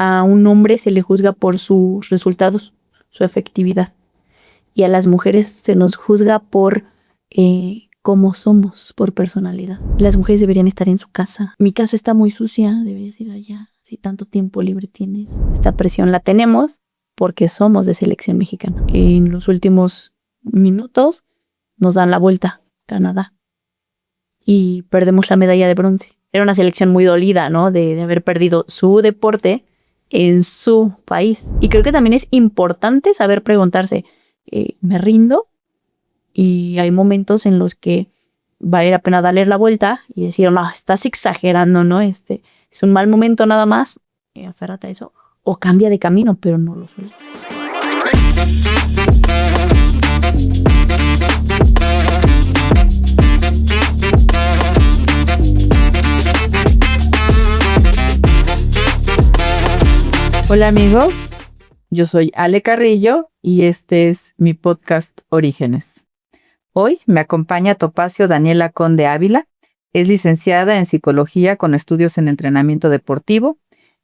a un hombre se le juzga por sus resultados, su efectividad. Y a las mujeres se nos juzga por cómo somos, por personalidad. Las mujeres deberían estar en su casa. Mi casa está muy sucia, deberías ir allá. Si tanto tiempo libre tienes. Esta presión la tenemos porque somos de selección mexicana. En los últimos minutos nos dan la vuelta, Canadá. Y perdemos la medalla de bronce. Era una selección muy dolida, ¿no? De haber perdido su deporte en su país. Y creo que también es importante saber preguntarse, ¿me rindo? Y hay momentos en los que vale la pena darle la vuelta y decir, no, estás exagerando, ¿no? Es un mal momento nada más, aférrate a eso. O cambia de camino, pero no lo sueltes. Hola amigos, yo soy Ale Carrillo y este es mi podcast Orígenes. Hoy me acompaña Topacio Daniela Conde Ávila. Es licenciada en Psicología con estudios en entrenamiento deportivo.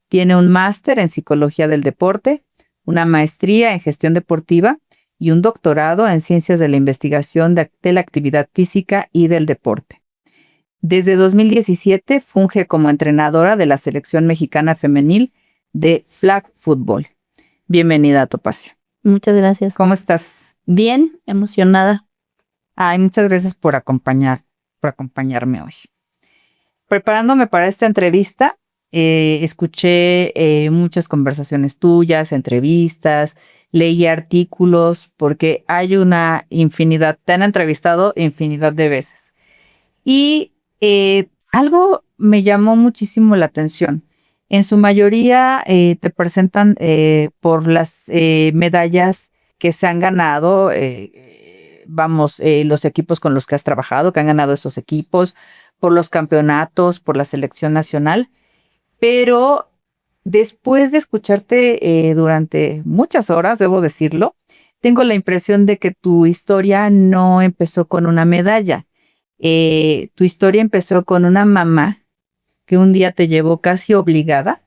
Tiene un máster en Psicología del Deporte, una maestría en Gestión Deportiva y un doctorado en Ciencias de la Investigación de la Actividad Física y del Deporte. Desde 2017 funge como entrenadora de la Selección Mexicana Femenil de Flag Football. Bienvenida, Topacio. Muchas gracias. ¿Cómo estás? Bien, emocionada. Ay, muchas gracias por acompañarme hoy. Preparándome para esta entrevista, escuché muchas conversaciones tuyas, entrevistas, leí artículos, porque hay una infinidad, te han entrevistado infinidad de veces. Y algo me llamó muchísimo la atención. En su mayoría te presentan por las medallas que se han ganado, los equipos con los que has trabajado, que han ganado esos equipos, por los campeonatos, por la selección nacional. Pero después de escucharte durante muchas horas, debo decirlo, tengo la impresión de que tu historia no empezó con una medalla. Tu historia empezó con una mamá que un día te llevó casi obligada,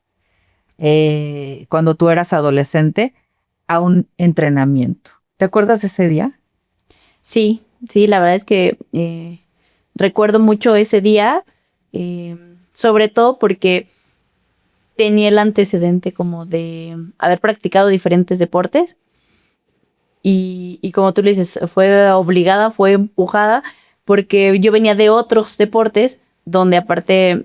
cuando tú eras adolescente, a un entrenamiento. ¿Te acuerdas de ese día? Sí, la verdad es que recuerdo mucho ese día, sobre todo porque tenía el antecedente como de haber practicado diferentes deportes y como tú le dices, fue obligada, fue empujada, porque yo venía de otros deportes donde aparte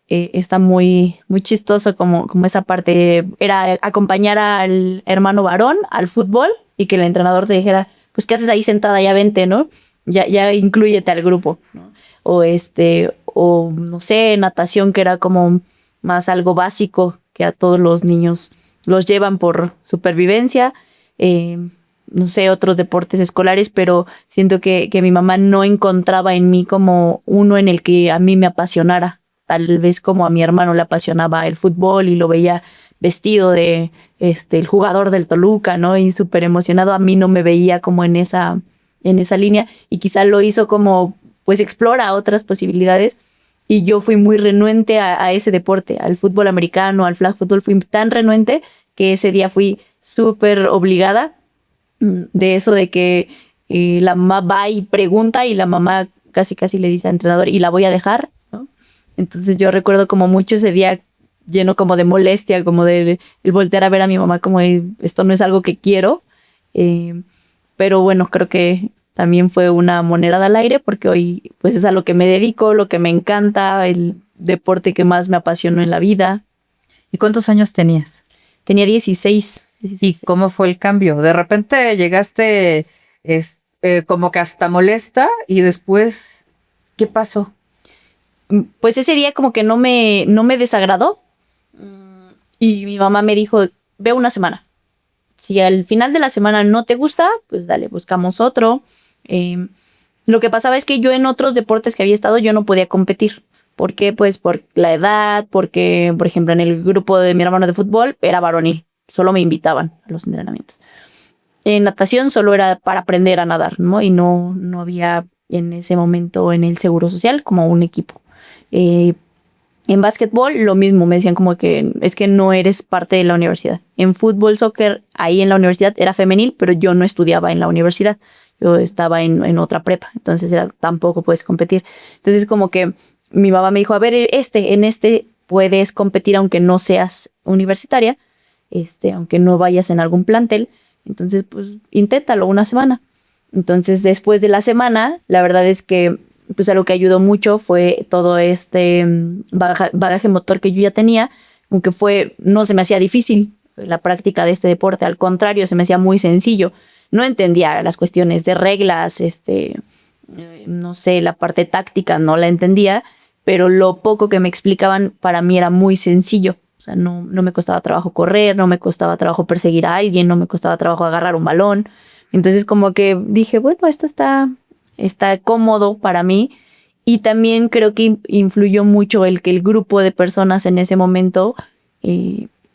está muy, muy chistoso como esa parte, era acompañar al hermano varón al fútbol y que el entrenador te dijera, pues ¿qué haces ahí sentada? Ya vente, ¿no? Ya inclúyete al grupo, ¿no? O no sé, natación, que era como más algo básico que a todos los niños los llevan por supervivencia, no sé, otros deportes escolares, pero siento que mi mamá no encontraba en mí como uno en el que a mí me apasionara. Tal vez como a mi hermano le apasionaba el fútbol y lo veía vestido de el jugador del Toluca, ¿no? Y súper emocionado. A mí no me veía como en esa línea y quizá lo hizo como, pues explora otras posibilidades. Y yo fui muy renuente a ese deporte, al fútbol americano, al flag football. Fui tan renuente que ese día fui súper obligada de eso de que la mamá va y pregunta y la mamá casi le dice al entrenador, ¿y la voy a dejar? ¿No? Entonces yo recuerdo como mucho ese día lleno como de molestia, como de el voltear a ver a mi mamá como esto no es algo que quiero. Pero bueno, creo que también fue una moneda al aire porque hoy pues es a lo que me dedico, lo que me encanta, el deporte que más me apasionó en la vida. ¿Y cuántos años tenías? Tenía 16. ¿Y cómo fue el cambio? De repente llegaste como que hasta molesta y después, ¿qué pasó? Pues ese día como que no me desagradó y mi mamá me dijo, ve una semana. Si al final de la semana no te gusta, pues dale, buscamos otro. Lo que pasaba es que yo en otros deportes que había estado yo no podía competir. ¿Por qué? Pues por la edad, porque, por ejemplo, en el grupo de mi hermano de fútbol era varonil. Solo me invitaban a los entrenamientos. En natación solo era para aprender a nadar, ¿no? Y no había en ese momento en el Seguro Social como un equipo. En básquetbol, lo mismo, me decían como que es que no eres parte de la universidad. En fútbol, soccer, ahí en la universidad era femenil, pero yo no estudiaba en la universidad. Yo estaba en otra prepa, entonces tampoco puedes competir. Entonces como que mi mamá me dijo, a ver, en este puedes competir aunque no seas universitaria, aunque no vayas en algún plantel. Entonces, pues, inténtalo una semana. Entonces, después de la semana, la verdad es que pues algo que ayudó mucho fue todo bagaje motor que yo ya tenía, aunque no se me hacía difícil la práctica de este deporte, al contrario, se me hacía muy sencillo. No entendía las cuestiones de reglas, no sé, la parte táctica no la entendía, pero lo poco que me explicaban para mí era muy sencillo. O sea, no me costaba trabajo correr, no me costaba trabajo perseguir a alguien, no me costaba trabajo agarrar un balón. Entonces como que dije, bueno, esto está cómodo para mí. Y también creo que influyó mucho el que el grupo de personas en ese momento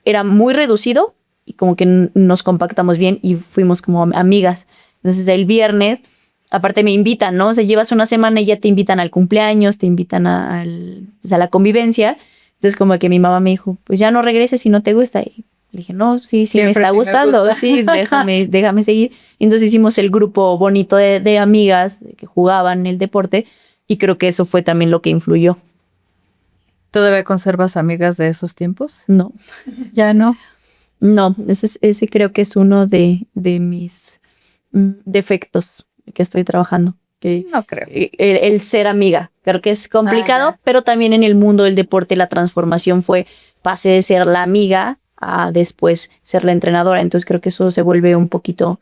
era muy reducido y como que nos compactamos bien y fuimos como amigas. Entonces el viernes, aparte me invitan, ¿no? O sea, llevas una semana y ya te invitan al cumpleaños, te invitan a la convivencia. Entonces como que mi mamá me dijo, pues ya no regreses si no te gusta. Y le dije, no, sí, me está gustando. Sí, déjame seguir. Y entonces hicimos el grupo bonito de amigas que jugaban el deporte y creo que eso fue también lo que influyó. ¿Todavía conservas amigas de esos tiempos? No. ¿Ya no? No, ese creo que es uno de mis defectos que estoy trabajando. No creo. El ser amiga. Creo que es complicado, pero también en el mundo del deporte la transformación pasé de ser la amiga a después ser la entrenadora. Entonces creo que eso se vuelve un poquito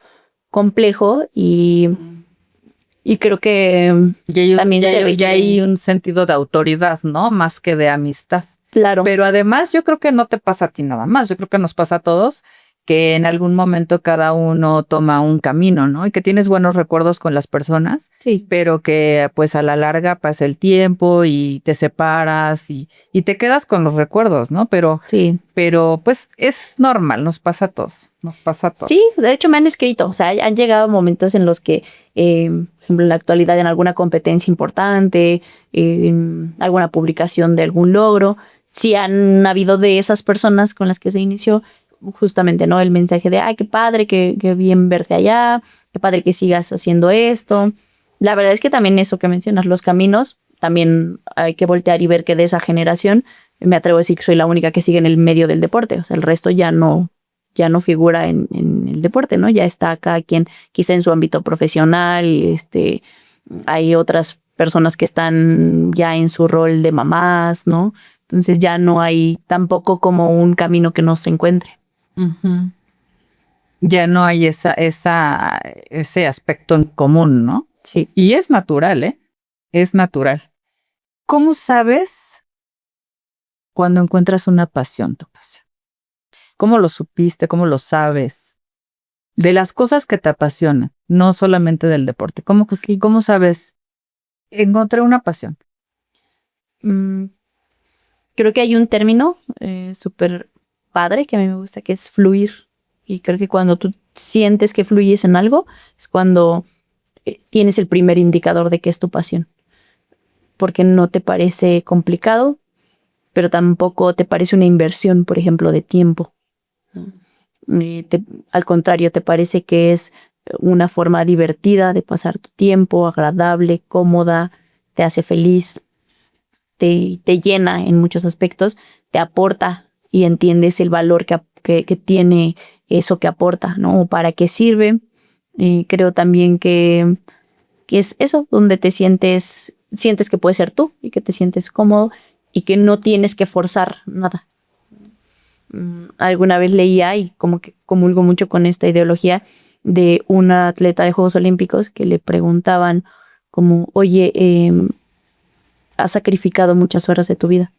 complejo y creo que ya hay un sentido de autoridad, ¿no? Más que de amistad. Claro. Pero además yo creo que no te pasa a ti nada más. Yo creo que nos pasa a todos que en algún momento cada uno toma un camino, ¿no? Y que tienes buenos recuerdos con las personas, sí, pero que pues a la larga pasa el tiempo y te separas y te quedas con los recuerdos, ¿no? Pero pues es normal, nos pasa a todos. Sí, de hecho me han escrito, o sea, han llegado momentos en los que, por ejemplo, en la actualidad en alguna competencia importante, en alguna publicación de algún logro, sí han habido de esas personas con las que se inició justamente, ¿no? El mensaje de, ay, qué padre, qué bien verte allá, qué padre que sigas haciendo esto. La verdad es que también eso que mencionas, los caminos, también hay que voltear y ver que de esa generación, me atrevo a decir que soy la única que sigue en el medio del deporte, o sea, el resto ya no figura en el deporte, ¿no? Ya está cada quien quizá en su ámbito profesional, hay otras personas que están ya en su rol de mamás, ¿no? Entonces ya no hay tampoco como un camino que nos encuentre. Uh-huh. Ya no hay ese aspecto en común, ¿no? Sí. Y es natural, ¿eh? Es natural. ¿Cómo sabes cuando encuentras una pasión, tu pasión? ¿Cómo lo supiste? ¿Cómo lo sabes? De las cosas que te apasionan, no solamente del deporte. ¿Cómo sabes? Encontré una pasión. Creo que hay un término súper padre que a mí me gusta, que es fluir. Y creo que cuando tú sientes que fluyes en algo, es cuando tienes el primer indicador de que es tu pasión. Porque no te parece complicado, pero tampoco te parece una inversión, por ejemplo, de tiempo. Al contrario, te parece que es una forma divertida de pasar tu tiempo, agradable, cómoda, te hace feliz, te llena en muchos aspectos, te aporta y entiendes el valor que tiene eso que aporta, ¿no? ¿Para qué sirve? Creo también que es eso, donde te sientes que puedes ser tú y que te sientes cómodo y que no tienes que forzar nada. Alguna vez leía y como que comulgo mucho con esta ideología de una atleta de Juegos Olímpicos que le preguntaban como, oye, has sacrificado muchas horas de tu vida.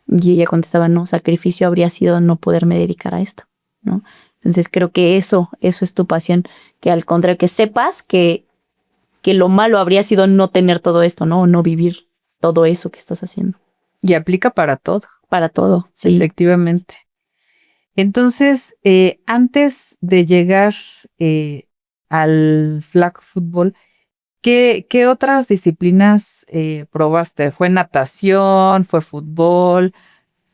Y ella contestaba, no, sacrificio habría sido no poderme dedicar a esto, ¿no? Entonces creo que eso es tu pasión, que al contrario, que sepas que lo malo habría sido no tener todo esto, ¿no? O no vivir todo eso que estás haciendo. Y aplica para todo. Para todo, sí. Efectivamente. Entonces, antes de llegar al flag fútbol, ¿Qué otras disciplinas probaste? ¿Fue natación? ¿Fue fútbol?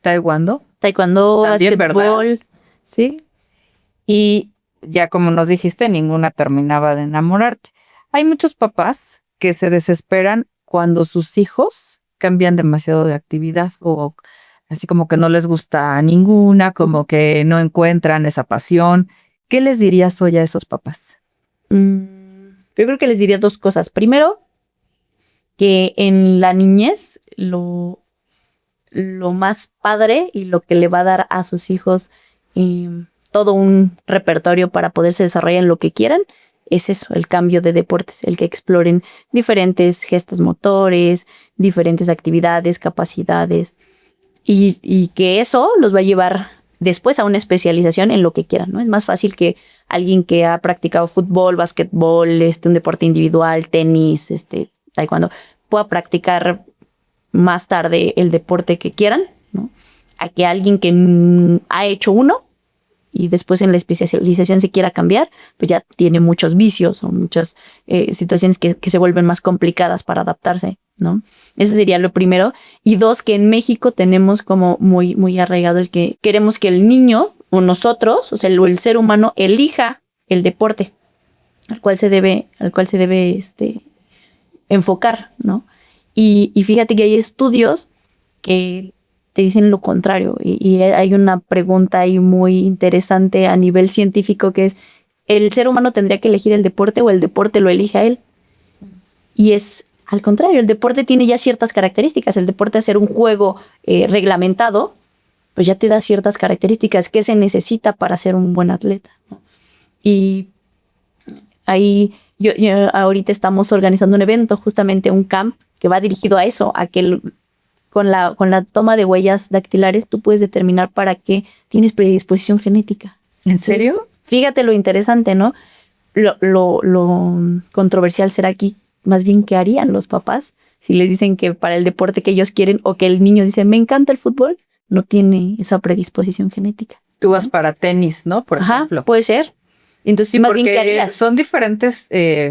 ¿Taekwondo? Taekwondo, También, básquetbol, ¿verdad? ¿sí? Y ya como nos dijiste, ninguna terminaba de enamorarte. Hay muchos papás que se desesperan cuando sus hijos cambian demasiado de actividad o así como que no les gusta ninguna, como que no encuentran esa pasión. ¿Qué les dirías hoy a esos papás? Yo creo que les diría dos cosas. Primero, que en la niñez lo más padre y lo que le va a dar a sus hijos todo un repertorio para poderse desarrollar en lo que quieran, es eso, el cambio de deportes, el que exploren diferentes gestos motores, diferentes actividades, capacidades, y que eso los va a llevar después a una especialización en lo que quieran, ¿no? Es más fácil que alguien que ha practicado fútbol, básquetbol, un deporte individual, tenis, taekwondo, pueda practicar más tarde el deporte que quieran, ¿no? A que alguien que ha hecho uno y después en la especialización se quiera cambiar, pues ya tiene muchos vicios o muchas situaciones que se vuelven más complicadas para adaptarse, ¿no? Ese sería lo primero. Y dos, que en México tenemos como muy, muy arraigado el que queremos que el niño o nosotros, o sea, el ser humano elija el deporte al cual se debe enfocar, ¿no? Y fíjate que hay estudios que te dicen lo contrario. Y hay una pregunta ahí muy interesante a nivel científico que es, ¿el ser humano tendría que elegir el deporte o el deporte lo elige a él? Y es al contrario, el deporte tiene ya ciertas características. El deporte, hacer un juego reglamentado, pues ya te da ciertas características que se necesita para ser un buen atleta, ¿no? Y ahí yo ahorita estamos organizando un evento, justamente un camp, que va dirigido a eso, a que con la toma de huellas dactilares tú puedes determinar para qué tienes predisposición genética. ¿En serio? Fíjate lo interesante, ¿no? Lo controversial será aquí, más bien, ¿qué harían los papás si les dicen que para el deporte que ellos quieren, o que el niño dice, me encanta el fútbol, no tiene esa predisposición genética? Tú vas para tenis, ¿no? Por ejemplo. Puede ser. Entonces, Sí, más bien, ¿qué porque harías? son diferentes,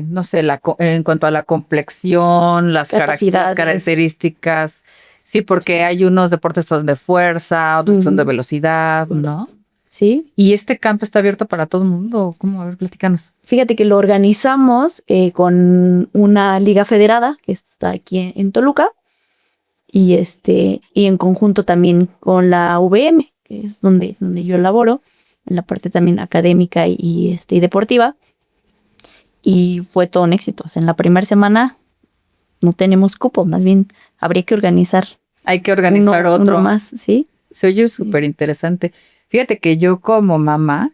no sé, en cuanto a la complexión, las Capacidades. características. Sí, porque hay unos deportes son de fuerza, otros son de velocidad, ¿no? Sí. ¿Y este campo está abierto para todo el mundo? ¿Cómo? A ver, platícanos. Fíjate que lo organizamos con una liga federada que está aquí en Toluca y en conjunto también con la UVM, que es donde yo laboro, en la parte también académica y deportiva. Y fue todo un éxito. O sea, en la primera semana no tenemos cupo, más bien habría que organizar. Hay que organizar otro. Uno más, ¿sí? Se oye súper interesante. Fíjate que yo como mamá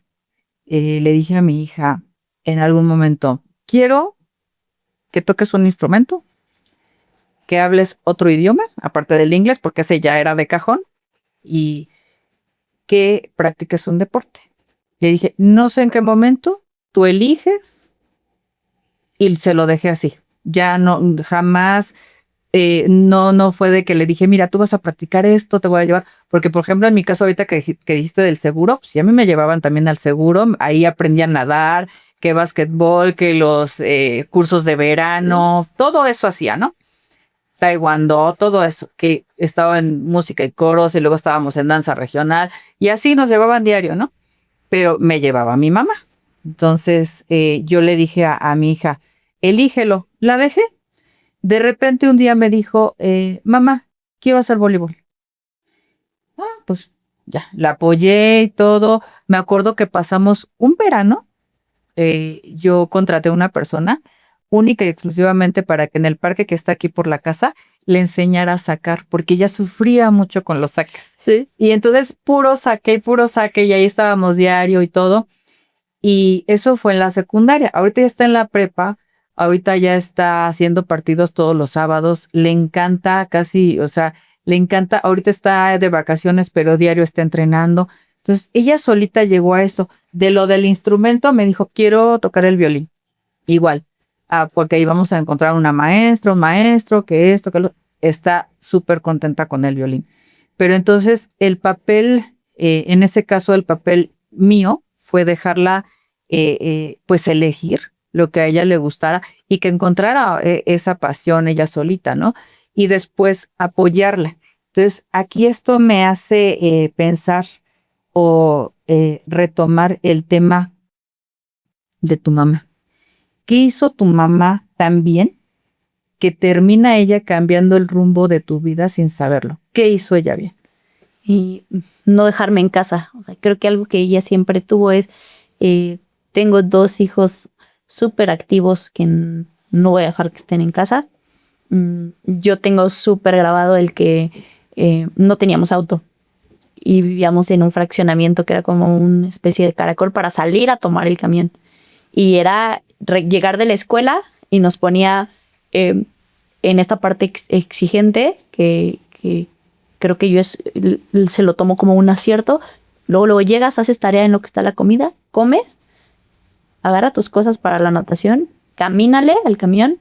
le dije a mi hija en algún momento, quiero que toques un instrumento, que hables otro idioma, aparte del inglés, porque ese ya era de cajón, y que practiques un deporte. Le dije, no sé en qué momento tú eliges, y se lo dejé así. Ya no, jamás, no fue de que le dije, mira, tú vas a practicar esto, te voy a llevar. Porque, por ejemplo, en mi caso ahorita que dijiste del seguro, pues ya a mí me llevaban también al seguro. Ahí aprendí a nadar, que básquetbol, que los cursos de verano, sí. Todo eso hacía, ¿no? Taekwondo, todo eso, que estaba en música y coros y luego estábamos en danza regional y así nos llevaban diario, ¿no? Pero me llevaba mi mamá. Entonces yo le dije a mi hija, elígelo. La dejé. De repente un día me dijo, mamá, quiero hacer voleibol. Pues ya, la apoyé y todo. Me acuerdo que pasamos un verano. Yo contraté a una persona única y exclusivamente para que en el parque que está aquí por la casa le enseñara a sacar, porque ella sufría mucho con los saques. Sí. Y entonces puro saque, y ahí estábamos diario y todo. Y eso fue en la secundaria. Ahorita ya está en la prepa, ahorita ya está haciendo partidos todos los sábados. Le encanta casi, o sea, le encanta. Ahorita está de vacaciones, pero diario está entrenando. Entonces, ella solita llegó a eso. De lo del instrumento, me dijo, quiero tocar el violín. Igual, porque íbamos a encontrar una maestra, un maestro, que esto, que lo... Está súper contenta con el violín. Pero entonces, el papel, en ese caso, el papel mío fue dejarla, pues, elegir lo que a ella le gustara y que encontrara esa pasión ella solita, ¿no? Y después apoyarla. Entonces, aquí esto me hace pensar o retomar el tema de tu mamá. ¿Qué hizo tu mamá tan bien que termina ella cambiando el rumbo de tu vida sin saberlo? ¿Qué hizo ella bien? Y no dejarme en casa. O sea, creo que algo que ella siempre tuvo es, tengo 2 hijos súper activos que no voy a dejar que estén en casa. Yo tengo súper grabado el que no teníamos auto y vivíamos en un fraccionamiento que era como una especie de caracol para salir a tomar el camión. Y era llegar de la escuela y nos ponía en esta parte exigente que creo que yo se lo tomo como un acierto. Luego llegas, haces tarea en lo que está la comida, comes, agarra tus cosas para la natación, camínale al camión,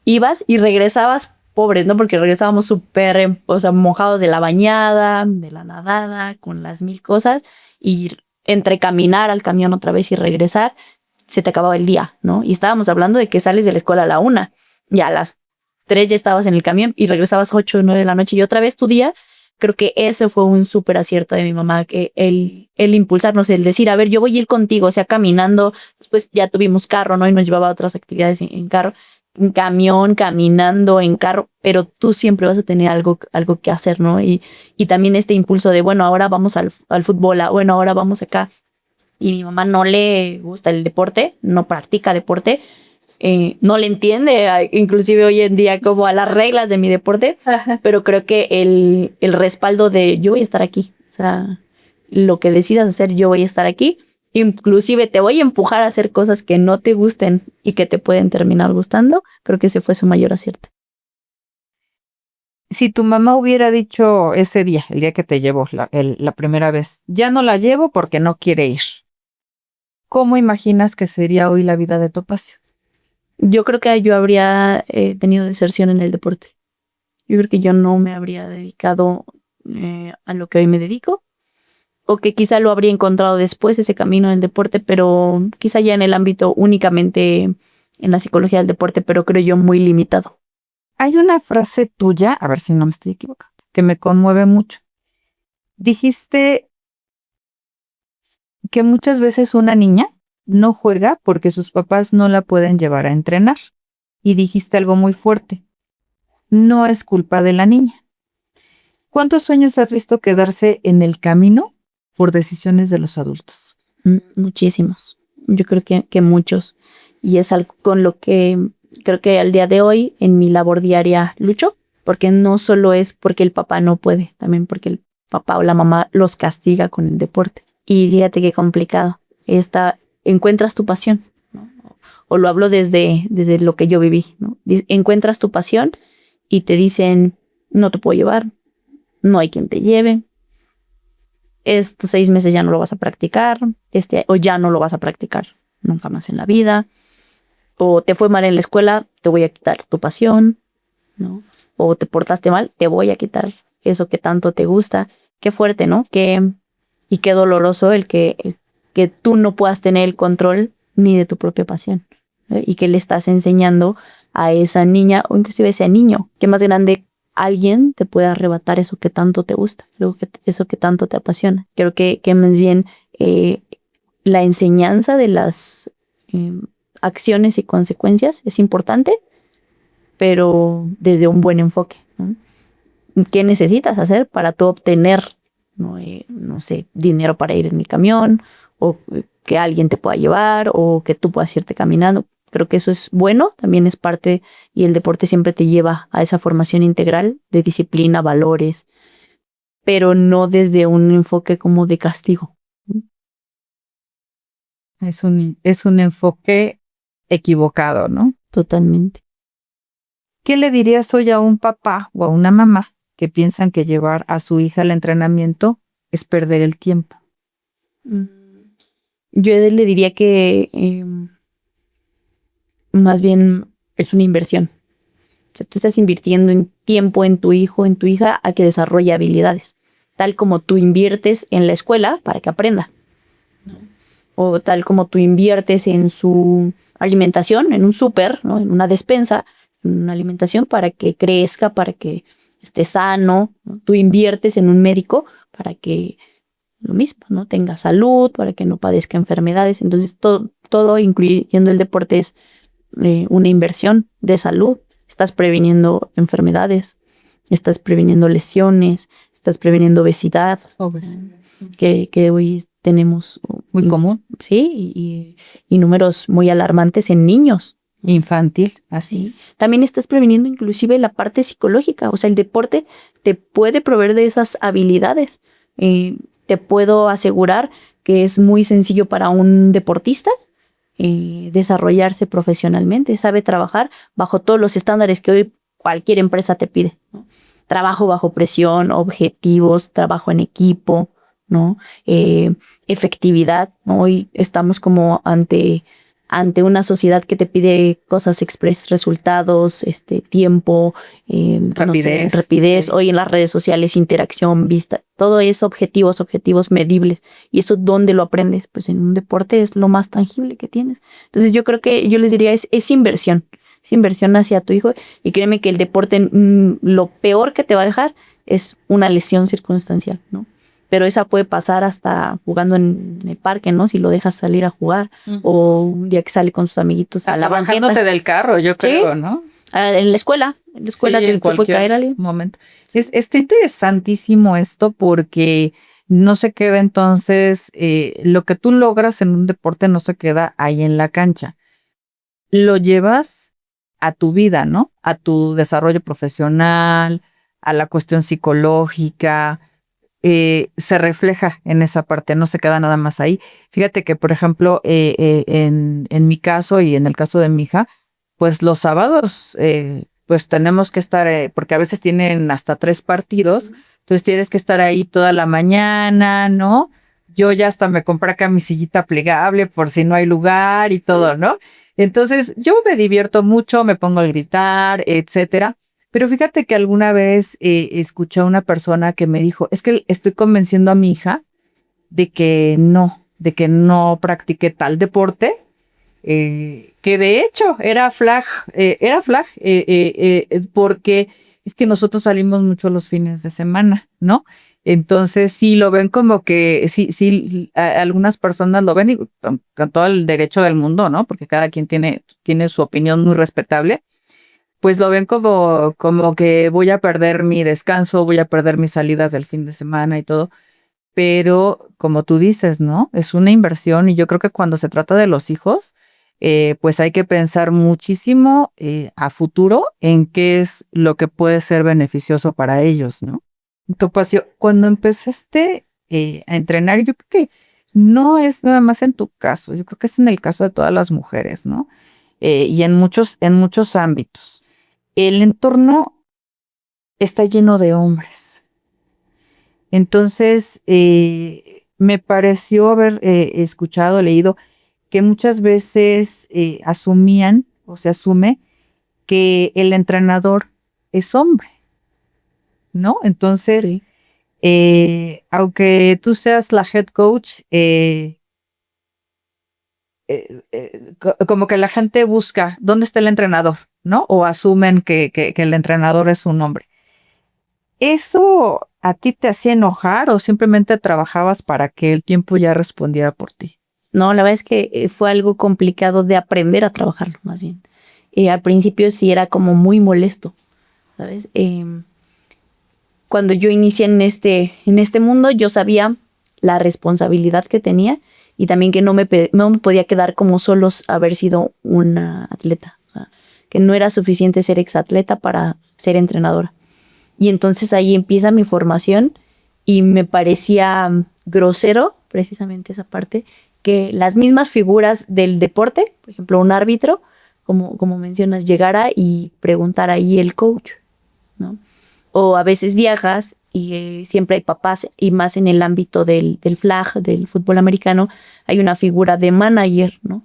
ibas y regresabas pobres, ¿no? Porque regresábamos súper, o sea, mojados de la bañada, de la nadada, con las 1000 cosas, y entre caminar al camión otra vez y regresar, se te acababa el día, ¿no? Y estábamos hablando de que sales de la escuela a la 1, y a las 3 ya estabas en el camión y regresabas 8 o 9 de la noche y otra vez tu día. Creo que ese fue un súper acierto de mi mamá, que el impulsarnos, el decir, a ver, yo voy a ir contigo, o sea, caminando. Después ya tuvimos carro, ¿no? Y nos llevaba a otras actividades en carro, en camión, caminando, en carro, pero tú siempre vas a tener algo que hacer, ¿no? Y también este impulso de, bueno, ahora vamos al fútbol, bueno, ahora vamos acá. Y mi mamá no le gusta el deporte, no practica deporte, no le entiende, inclusive hoy en día, como a las reglas de mi deporte. Ajá. Pero creo que el respaldo de yo voy a estar aquí, o sea, lo que decidas hacer, yo voy a estar aquí. Inclusive te voy a empujar a hacer cosas que no te gusten y que te pueden terminar gustando. Creo que ese fue su mayor acierto. Si tu mamá hubiera dicho ese día, el día que te llevó la primera vez, ya no la llevo porque no quiere ir, ¿cómo imaginas que sería hoy la vida de Topacio? Yo creo que yo habría tenido deserción en el deporte. Yo creo que yo no me habría dedicado a lo que hoy me dedico, o que quizá lo habría encontrado después, ese camino en el deporte, pero quizá ya en el ámbito únicamente en la psicología del deporte, pero creo yo muy limitado. Hay una frase tuya, a ver si no me estoy equivocando, que me conmueve mucho. Dijiste que muchas veces una niña no juega porque sus papás no la pueden llevar a entrenar. Y dijiste algo muy fuerte. No es culpa de la niña. ¿Cuántos sueños has visto quedarse en el camino por decisiones de los adultos? Muchísimos. Yo creo que muchos. Y es algo con lo que creo que al día de hoy en mi labor diaria lucho, porque no solo es porque el papá no puede, también porque el papá o la mamá los castiga con el deporte. Y fíjate qué complicado. Encuentras tu pasión, ¿no? O lo hablo desde lo que yo viví, ¿no? Encuentras tu pasión y te dicen, no te puedo llevar, no hay quien te lleve, estos 6 meses ya no lo vas a practicar, o ya no lo vas a practicar nunca más en la vida, o te fue mal en la escuela, te voy a quitar tu pasión, ¿no? O te portaste mal, te voy a quitar eso que tanto te gusta. Qué fuerte, ¿no? Y qué doloroso el que tú no puedas tener el control ni de tu propia pasión, ¿no? Y que le estás enseñando a esa niña o inclusive a ese niño que más grande alguien te puede arrebatar eso que tanto te gusta, eso que tanto te apasiona. Creo que más bien la enseñanza de las acciones y consecuencias es importante, pero desde un buen enfoque, ¿no? ¿Qué necesitas hacer para tú obtener, no sé, dinero para ir en mi camión, o que alguien te pueda llevar, o que tú puedas irte caminando? Creo que eso es bueno, también es parte, y el deporte siempre te lleva a esa formación integral de disciplina, valores, pero no desde un enfoque como de castigo. Es un enfoque equivocado, ¿no? Totalmente. ¿Qué le dirías hoy a un papá o a una mamá que piensan que llevar a su hija al entrenamiento es perder el tiempo? Yo le diría que más bien es una inversión. O sea, tú estás invirtiendo en tiempo en tu hijo, en tu hija, a que desarrolle habilidades, tal como tú inviertes en la escuela para que aprenda, ¿no? o tal como tú inviertes en su alimentación, en un súper, ¿no? En una despensa, en una alimentación para que crezca, para que esté sano, ¿no? Tú inviertes en un médico para que lo mismo, ¿no? Tenga salud, para que no padezca enfermedades. Entonces, todo incluyendo el deporte, es una inversión de salud. Estás previniendo enfermedades, estás previniendo lesiones, estás previniendo obesidad, que hoy tenemos muy común. Sí, y números muy alarmantes en niños. Infantil, así. Sí. También estás previniendo inclusive la parte psicológica. O sea, el deporte te puede proveer de esas habilidades. Te puedo asegurar que es muy sencillo para un deportista desarrollarse profesionalmente. Sabe trabajar bajo todos los estándares que hoy cualquier empresa te pide, ¿no? Trabajo bajo presión, objetivos, trabajo en equipo, ¿no? Efectividad, ¿no? Hoy estamos como ante una sociedad que te pide cosas express, resultados, tiempo, rapidez. No sé, rapidez. Sí. Hoy en las redes sociales, interacción, vista, todo es objetivos medibles. ¿Y eso dónde lo aprendes? Pues en un deporte es lo más tangible que tienes. Entonces yo creo que yo les diría es inversión. Es inversión hacia tu hijo, y créeme que el deporte, lo peor que te va a dejar es una lesión circunstancial, ¿no? Pero esa puede pasar hasta jugando en el parque, ¿no? Si lo dejas salir a jugar, o un día que sale con sus amiguitos hasta a la banqueta. Bajándote del carro, yo creo, ¿Sí? ¿no? En la escuela Sí, te puede caer alguien. Momento. Está interesantísimo esto porque no se queda entonces, lo que tú logras en un deporte no se queda ahí en la cancha. Lo llevas a tu vida, ¿no? A tu desarrollo profesional, a la cuestión psicológica, se refleja en esa parte, no se queda nada más ahí. Fíjate que, por ejemplo, en mi caso y en el caso de mi hija, pues los sábados, pues tenemos que estar, porque a veces tienen hasta 3 partidos, entonces tienes que estar ahí toda la mañana, ¿no? Yo ya hasta me compré acá mi sillita plegable por si no hay lugar y todo, ¿no? Entonces yo me divierto mucho, me pongo a gritar, etcétera. Pero fíjate que alguna vez escuché a una persona que me dijo, es que estoy convenciendo a mi hija de que no practique tal deporte, que de hecho era flag, porque es que nosotros salimos mucho los fines de semana, ¿no? Entonces sí lo ven como que, sí, algunas personas lo ven y con todo el derecho del mundo, ¿no? Porque cada quien tiene su opinión muy respetable. Pues lo ven como que voy a perder mi descanso, voy a perder mis salidas del fin de semana y todo. Pero como tú dices, ¿no? Es una inversión, y yo creo que cuando se trata de los hijos, pues hay que pensar muchísimo a futuro en qué es lo que puede ser beneficioso para ellos, ¿no? Topacio, cuando empezaste a entrenar, yo creo que no es nada más en tu caso, yo creo que es en el caso de todas las mujeres, ¿no? Y en muchos ámbitos. El entorno está lleno de hombres. Entonces, me pareció haber escuchado, leído, que muchas veces asumían o se asume que el entrenador es hombre, ¿no? Entonces, sí. Aunque tú seas la head coach, como que la gente busca dónde está el entrenador, ¿no? O asumen que el entrenador es un hombre. ¿Eso a ti te hacía enojar o simplemente trabajabas para que el tiempo ya respondiera por ti? No, la verdad es que fue algo complicado de aprender a trabajarlo, más bien. Al principio sí era como muy molesto, ¿sabes? Cuando yo inicié en este mundo, yo sabía la responsabilidad que tenía, y también que no me podía quedar como solo haber sido una atleta. O sea, que no era suficiente ser exatleta para ser entrenadora. Y entonces ahí empieza mi formación, y me parecía grosero, precisamente esa parte, que las mismas figuras del deporte, por ejemplo, un árbitro, como mencionas, llegara y preguntara ahí el coach, ¿no? O a veces viajas y siempre hay papás, y más en el ámbito del flag, del fútbol americano, hay una figura de manager, ¿no?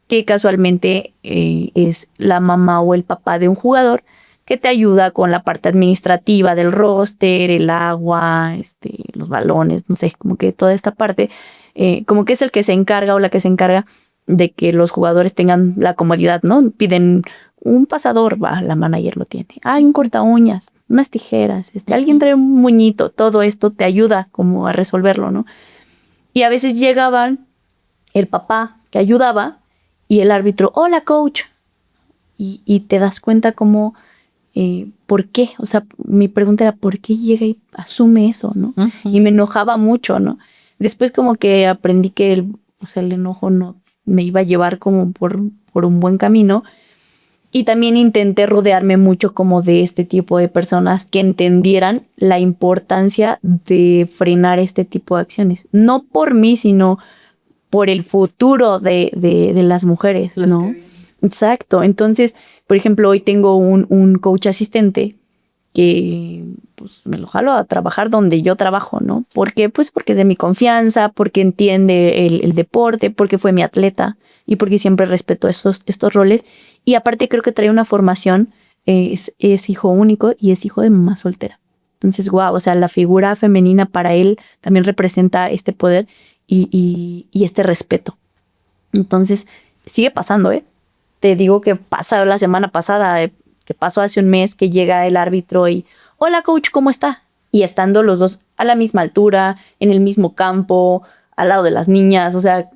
Que casualmente es la mamá o el papá de un jugador, que te ayuda con la parte administrativa del roster, el agua, los balones, no sé, como que toda esta parte. como que es el que se encarga o la que se encarga de que los jugadores tengan la comodidad, ¿no? Piden un pasador, la manager lo tiene. Un corta uñas, unas tijeras, alguien trae un moñito, todo esto te ayuda como a resolverlo, ¿no? Y a veces llegaban el papá que ayudaba y el árbitro, hola coach. Y te das cuenta como, ¿por qué? O sea, mi pregunta era, ¿por qué llega y asume eso, no? Y me enojaba mucho, ¿no? Después como que aprendí que el enojo no me iba a llevar como por un buen camino. Y también intenté rodearme mucho como de este tipo de personas que entendieran la importancia de frenar este tipo de acciones. No por mí, sino por el futuro de las mujeres, ¿no? Exacto. Entonces, por ejemplo, hoy tengo un coach asistente que pues me lo jalo a trabajar donde yo trabajo, ¿no? ¿Por qué? Pues porque es de mi confianza, porque entiende el deporte, porque fue mi atleta y porque siempre respeto estos roles. Y aparte creo que trae una formación, es hijo único y es hijo de mamá soltera. Entonces, wow, o sea, la figura femenina para él también representa este poder y este respeto. Entonces, sigue pasando, ¿eh? Te digo que pasó la semana pasada, que pasó hace un mes, que llega el árbitro y, hola coach, ¿cómo está? Y estando los dos a la misma altura, en el mismo campo, al lado de las niñas, o sea,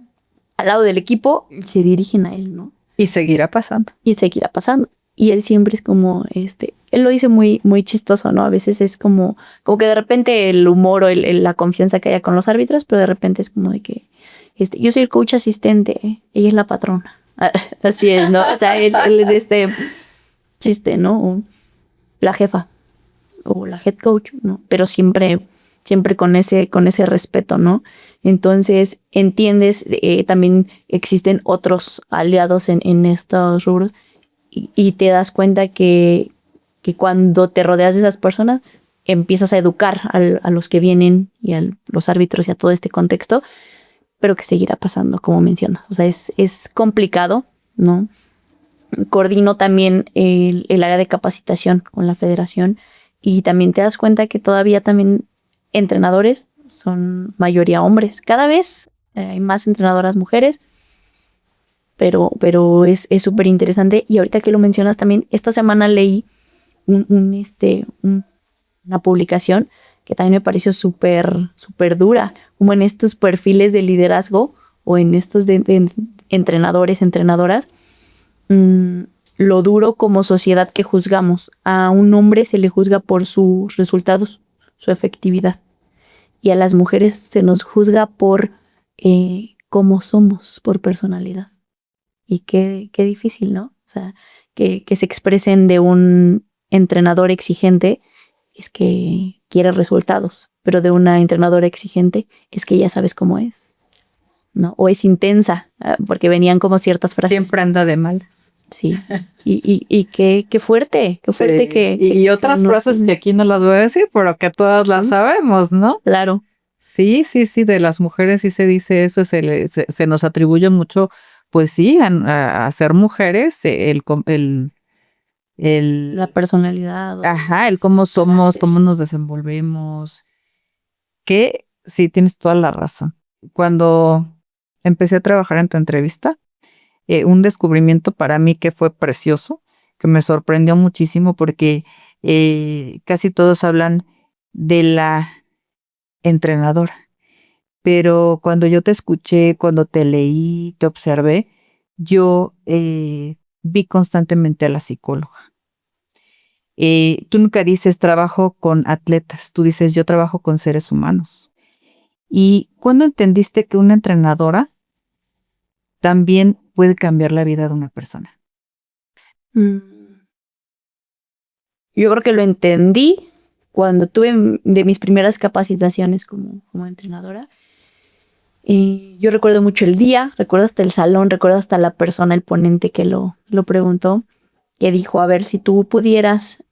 al lado del equipo, se dirigen a él, ¿no? Y seguirá pasando. Y seguirá pasando. Y él siempre es como, él lo dice muy, muy chistoso, ¿no? A veces es como que de repente el humor o la confianza que haya con los árbitros, pero de repente es como de que, yo soy el coach asistente, ella es la patrona. Así es, ¿no? O sea, él chiste, ¿no? La jefa o la head coach, ¿no? Pero siempre con ese respeto, ¿no? Entonces, entiendes, también existen otros aliados en estos rubros y te das cuenta que cuando te rodeas de esas personas, empiezas a educar a los que vienen y a los árbitros y a todo este contexto, pero que seguirá pasando, como mencionas. O sea, es complicado, ¿no? Coordino también el área de capacitación con la federación y también te das cuenta que todavía también entrenadores son mayoría hombres. Cada vez hay más entrenadoras mujeres, pero es súper interesante. Y ahorita que lo mencionas también, esta semana leí una publicación que también me pareció súper dura, como en estos perfiles de liderazgo o en estos de entrenadores, entrenadoras, lo duro como sociedad que juzgamos. A un hombre se le juzga por sus resultados, su efectividad. Y a las mujeres se nos juzga por cómo somos, por personalidad. Y qué difícil, ¿no? O sea, que se expresen de un entrenador exigente es que quiere resultados, pero de una entrenadora exigente es que ya sabes cómo es, ¿no? O es intensa, porque venían como ciertas frases. Siempre anda de malas. Sí, y qué fuerte, qué fuerte sí. Y otras frases que aquí no las voy a decir, pero que todas las sabemos, ¿no? Claro. Sí, de las mujeres sí se dice eso, se nos atribuye mucho, pues sí, a ser mujeres, la personalidad. Ajá, el cómo somos, cómo nos desenvolvemos, que sí, tienes toda la razón. Cuando empecé a trabajar en tu entrevista, un descubrimiento para mí que fue precioso, que me sorprendió muchísimo porque casi todos hablan de la entrenadora. Pero cuando yo te escuché, cuando te leí, te observé, yo vi constantemente a la psicóloga. Tú nunca dices trabajo con atletas, tú dices yo trabajo con seres humanos. ¿Y cuándo entendiste que una entrenadora también puede cambiar la vida de una persona? Yo creo que lo entendí cuando tuve de mis primeras capacitaciones como entrenadora. Yo recuerdo mucho el día, recuerdo hasta el salón, recuerdo hasta la persona, el ponente que lo preguntó, que dijo, a ver, si tú pudieras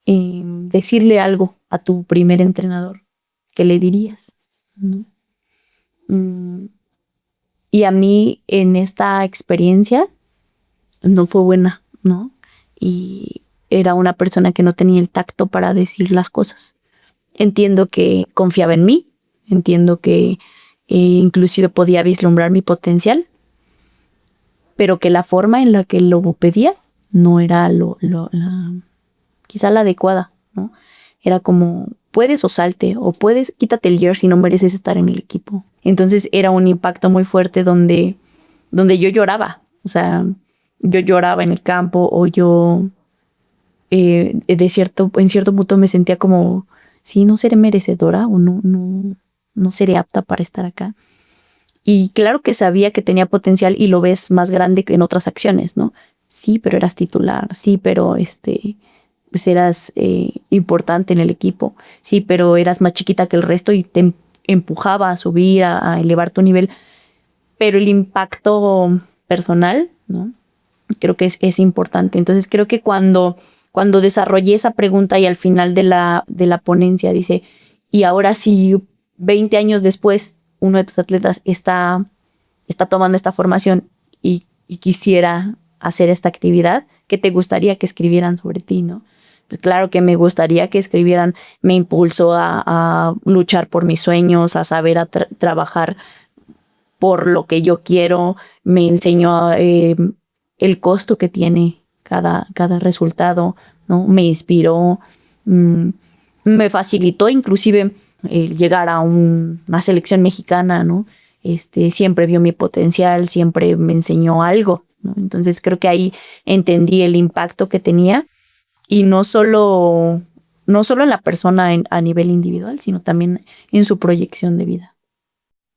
decirle algo a tu primer entrenador, ¿qué le dirías? ¿No? Y a mí en esta experiencia no fue buena, ¿no? Y era una persona que no tenía el tacto para decir las cosas. Entiendo que confiaba en mí, Entiendo que inclusive podía vislumbrar mi potencial, pero que la forma en la que lo pedía no era quizá la adecuada, ¿no? Era como, puedes o salte, o puedes, quítate el jersey, no mereces estar en el equipo. Entonces era un impacto muy fuerte donde yo lloraba. O sea, yo lloraba en el campo o yo en cierto punto me sentía como, sí, no seré merecedora o no seré apta para estar acá. Y claro que sabía que tenía potencial y lo ves más grande que en otras acciones, ¿no? Sí, pero eras titular, sí, pero pues eras importante en el equipo, sí, pero eras más chiquita que el resto y te empujaba a subir, a elevar tu nivel. Pero el impacto personal, ¿no? Creo que es importante. Entonces creo que cuando desarrollé esa pregunta y al final de la ponencia dice, y ahora si 20 años después uno de tus atletas está tomando esta formación y quisiera hacer esta actividad, ¿qué te gustaría que escribieran sobre ti, no? Pues claro que me gustaría que escribieran, me impulsó a luchar por mis sueños, a saber trabajar por lo que yo quiero, me enseñó el costo que tiene cada resultado, ¿no? Me inspiró, me facilitó inclusive llegar a una selección mexicana, ¿no? Siempre vio mi potencial, siempre me enseñó algo, ¿no? Entonces creo que ahí entendí el impacto que tenía y no solo en la persona a nivel individual, sino también en su proyección de vida.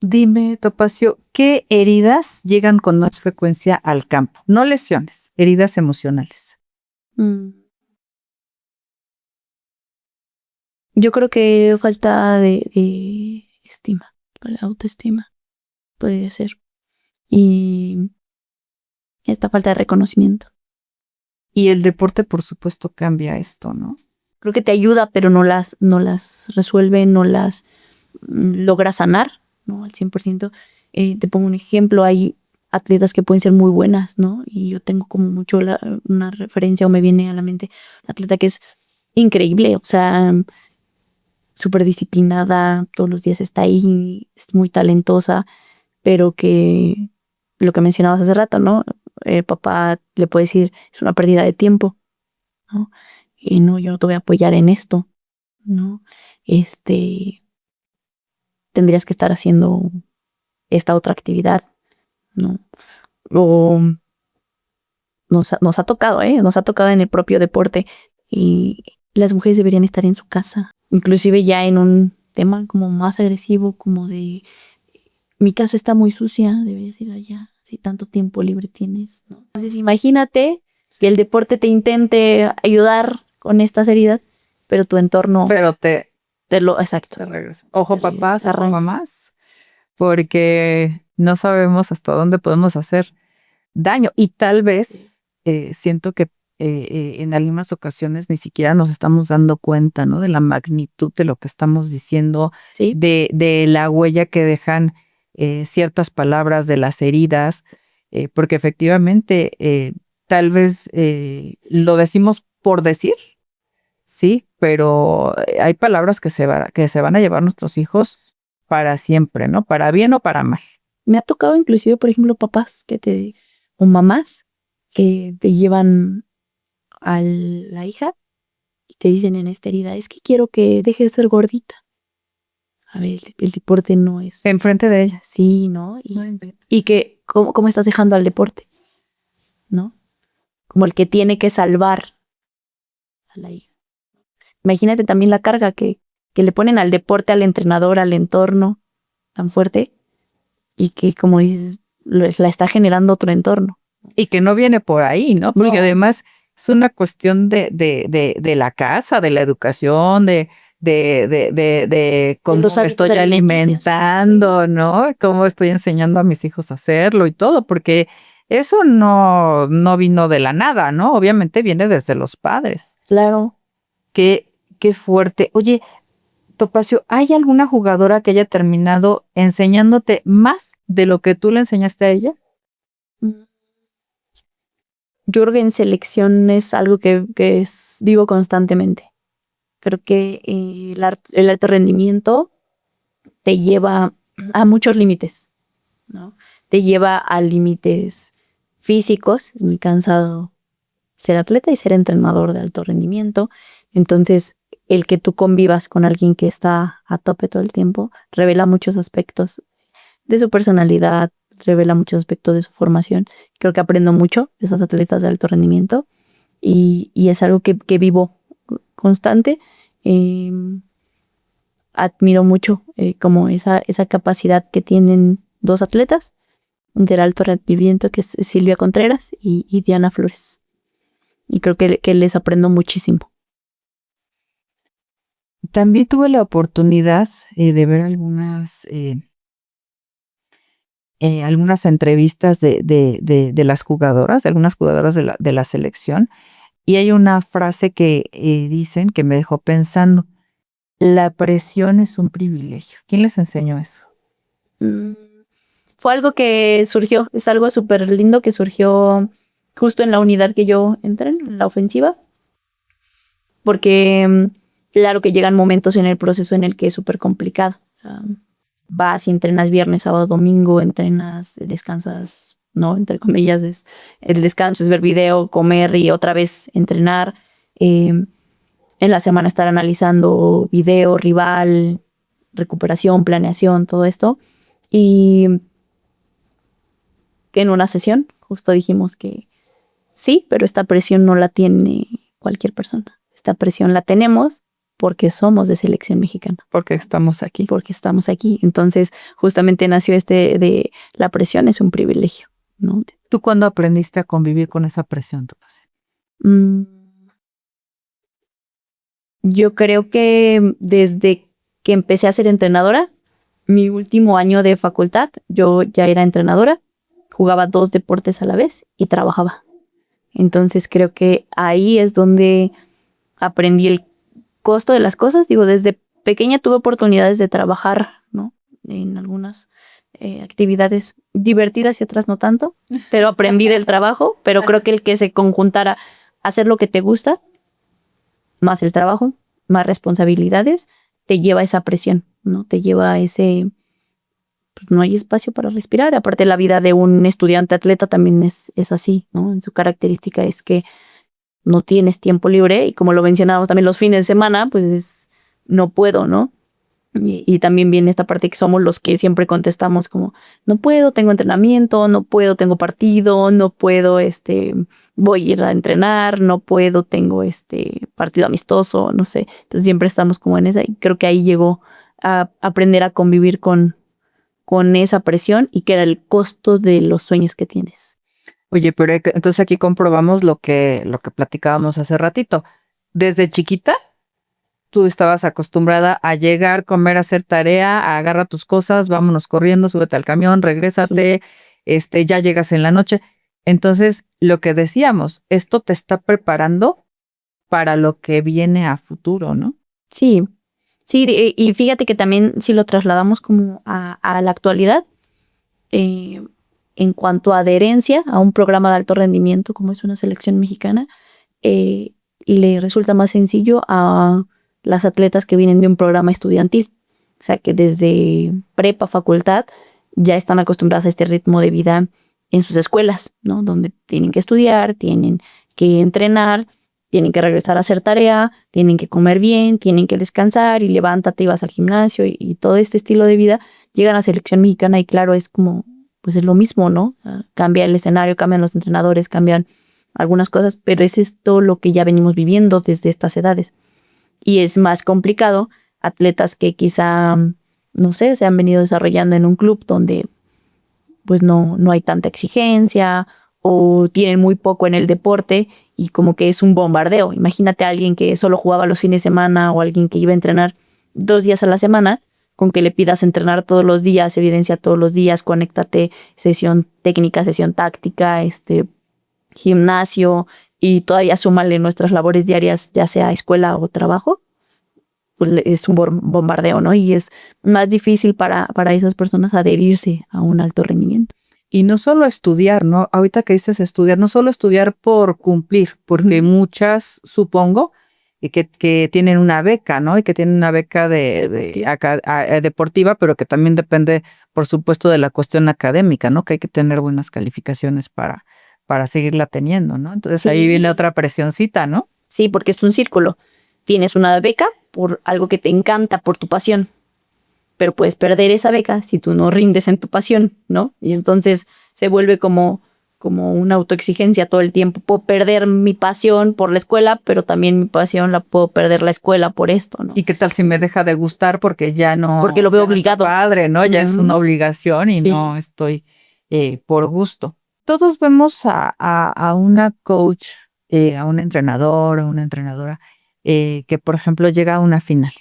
Dime, Topacio, ¿qué heridas llegan con más frecuencia al campo? No lesiones, heridas emocionales. Yo creo que falta de estima, la autoestima podría ser. Y esta falta de reconocimiento. Y el deporte, por supuesto, cambia esto, ¿no? Creo que te ayuda, pero no las resuelve, no las logra sanar, ¿no? Al 100%. Te pongo un ejemplo, hay atletas que pueden ser muy buenas, ¿no? Y yo tengo como mucho una referencia o me viene a la mente un atleta que es increíble, o sea, súper disciplinada, todos los días está ahí, es muy talentosa, pero que lo que mencionabas hace rato, ¿no? El papá le puede decir, es una pérdida de tiempo, ¿no? Y no, yo no te voy a apoyar en esto, ¿no? Tendrías que estar haciendo esta otra actividad, ¿no? O nos ha tocado, nos ha tocado en el propio deporte y las mujeres deberían estar en su casa, inclusive ya en un tema como más agresivo, como de mi casa está muy sucia, deberías ir allá, si tanto tiempo libre tienes, ¿no? Entonces imagínate que el deporte te intente ayudar con estas heridas, pero tu entorno Pero te exacto. te regresa. Ojo, Te papás, regresa. ojo, mamás, porque no sabemos hasta dónde podemos hacer daño. Y tal vez siento que en algunas ocasiones ni siquiera nos estamos dando cuenta, ¿no? De la magnitud de lo que estamos diciendo, Sí. de la huella que dejan ciertas palabras, de las heridas, porque efectivamente tal vez lo decimos por decir, sí, pero hay palabras que que se van a llevar nuestros hijos para siempre, ¿no? Para bien o para mal. Me ha tocado inclusive, por ejemplo, papás o mamás que te llevan a la hija y te dicen en esta herida, es que quiero que deje de ser gordita. A ver, el deporte no es... Enfrente de ellas. Sí, ¿no? Y que, ¿cómo estás dejando al deporte? ¿No? Como el que tiene que salvar a la hija. Imagínate también la carga que le ponen al deporte, al entrenador, al entorno tan fuerte y que, como dices, la está generando otro entorno. Y que no viene por ahí, ¿no? Porque además es una cuestión de la casa, de la educación, de cómo los me hábitos estoy alimentando, ¿no? Cómo estoy enseñando a mis hijos a hacerlo y todo, porque eso no vino de la nada, ¿no? Obviamente viene desde los padres. Claro. Qué fuerte. Oye, Topacio, ¿hay alguna jugadora que haya terminado enseñándote más de lo que tú le enseñaste a ella? Yo creo que en selección es algo que vivo constantemente. Creo que el alto rendimiento te lleva a muchos límites, ¿no? Te lleva a límites físicos, es muy cansado ser atleta y ser entrenador de alto rendimiento. Entonces, el que tú convivas con alguien que está a tope todo el tiempo revela muchos aspectos de su personalidad, revela muchos aspectos de su formación. Creo que aprendo mucho de esos atletas de alto rendimiento y es algo que vivo constante. Admiro mucho como esa capacidad que tienen dos atletas del alto rendimiento, que es Silvia Contreras y Diana Flores. Y creo que les aprendo muchísimo. También tuve la oportunidad de ver algunas entrevistas de las jugadoras, de algunas jugadoras de la selección, y hay una frase que dicen que me dejó pensando: la presión es un privilegio. ¿Quién les enseñó eso? Fue algo que surgió, es algo súper lindo que surgió justo en la unidad que yo entré, en la ofensiva, porque claro que llegan momentos en el proceso en el que es súper complicado. O sea, vas y entrenas viernes, sábado, domingo, entrenas, descansas, ¿no? Entre comillas, el descanso es ver video, comer y otra vez entrenar. En la semana estar analizando video, rival, recuperación, planeación, todo esto. Y que en una sesión justo dijimos que sí, pero esta presión no la tiene cualquier persona. Esta presión la tenemos porque somos de selección mexicana. Porque estamos aquí. Porque estamos aquí. Entonces, justamente nació de la presión es un privilegio, ¿no? ¿Tú cuándo aprendiste a convivir con esa presión, Topacio? Yo creo que desde que empecé a ser entrenadora, mi último año de facultad, yo ya era entrenadora, jugaba 2 deportes a la vez y trabajaba. Entonces creo que ahí es donde aprendí el costo de las cosas. Digo, desde pequeña tuve oportunidades de trabajar, ¿no? En algunas actividades divertidas y otras no tanto, pero aprendí del trabajo. Pero creo que el que se conjuntara hacer lo que te gusta, más el trabajo, más responsabilidades, te lleva a esa presión, ¿no? Te lleva a ese... Pues no hay espacio para respirar. Aparte, la vida de un estudiante atleta también es así, ¿no? En su característica es que no tienes tiempo libre y como lo mencionábamos también los fines de semana, pues no puedo, ¿no? Y también viene esta parte que somos los que siempre contestamos como, no puedo, tengo entrenamiento, no puedo, tengo partido, no puedo, voy a ir a entrenar, no puedo, tengo partido amistoso, no sé. Entonces siempre estamos como en esa y creo que ahí llegó a aprender a convivir con esa presión y que era el costo de los sueños que tienes. Oye, pero entonces aquí comprobamos lo que platicábamos hace ratito. Desde chiquita, tú estabas acostumbrada a llegar, comer, hacer tarea, agarra tus cosas, vámonos corriendo, súbete al camión, regrésate, sí. Ya llegas en la noche. Entonces, lo que decíamos, esto te está preparando para lo que viene a futuro, ¿no? Sí, sí, y fíjate que también si lo trasladamos como a la actualidad, en cuanto a adherencia a un programa de alto rendimiento como es una selección mexicana, le resulta más sencillo a las atletas que vienen de un programa estudiantil. O sea, que desde prepa, facultad, ya están acostumbradas a este ritmo de vida en sus escuelas, ¿no? Donde tienen que estudiar, tienen que entrenar, tienen que regresar a hacer tarea, tienen que comer bien, tienen que descansar y levántate y vas al gimnasio y todo este estilo de vida. Llegan a selección mexicana y claro, es como, pues es lo mismo, ¿no? Cambia el escenario, cambian los entrenadores, cambian algunas cosas, pero es esto lo que ya venimos viviendo desde estas edades. Y es más complicado atletas que quizá, no sé, se han venido desarrollando en un club donde pues no hay tanta exigencia o tienen muy poco en el deporte y como que es un bombardeo. Imagínate a alguien que solo jugaba los fines de semana o alguien que iba a entrenar 2 días a la semana, con que le pidas entrenar todos los días, evidencia todos los días, conéctate, sesión técnica, sesión táctica, gimnasio y todavía súmale nuestras labores diarias, ya sea escuela o trabajo, pues es un bombardeo, ¿no? Y es más difícil para esas personas adherirse a un alto rendimiento. Y no solo estudiar, ¿no? Ahorita que dices estudiar, no solo estudiar por cumplir, porque muchas, supongo, que tienen una beca, ¿no? Y que tienen una beca deportiva, pero que también depende, por supuesto, de la cuestión académica, ¿no? Que hay que tener buenas calificaciones para seguirla teniendo, ¿no? Entonces Sí. ahí viene otra presioncita, ¿no? Sí, porque es un círculo. Tienes una beca por algo que te encanta, por tu pasión, pero puedes perder esa beca si tú no rindes en tu pasión, ¿no? Y entonces se vuelve como una autoexigencia todo el tiempo. Puedo perder mi pasión por la escuela, pero también mi pasión la puedo perder la escuela por esto, ¿no? ¿Y qué tal si me deja de gustar porque ya no? Porque lo veo ya no está obligado. padre, ¿no? Ya es una obligación y Sí. no estoy por gusto. Todos vemos a una coach, a un entrenador, a una entrenadora, que por ejemplo llega a una final.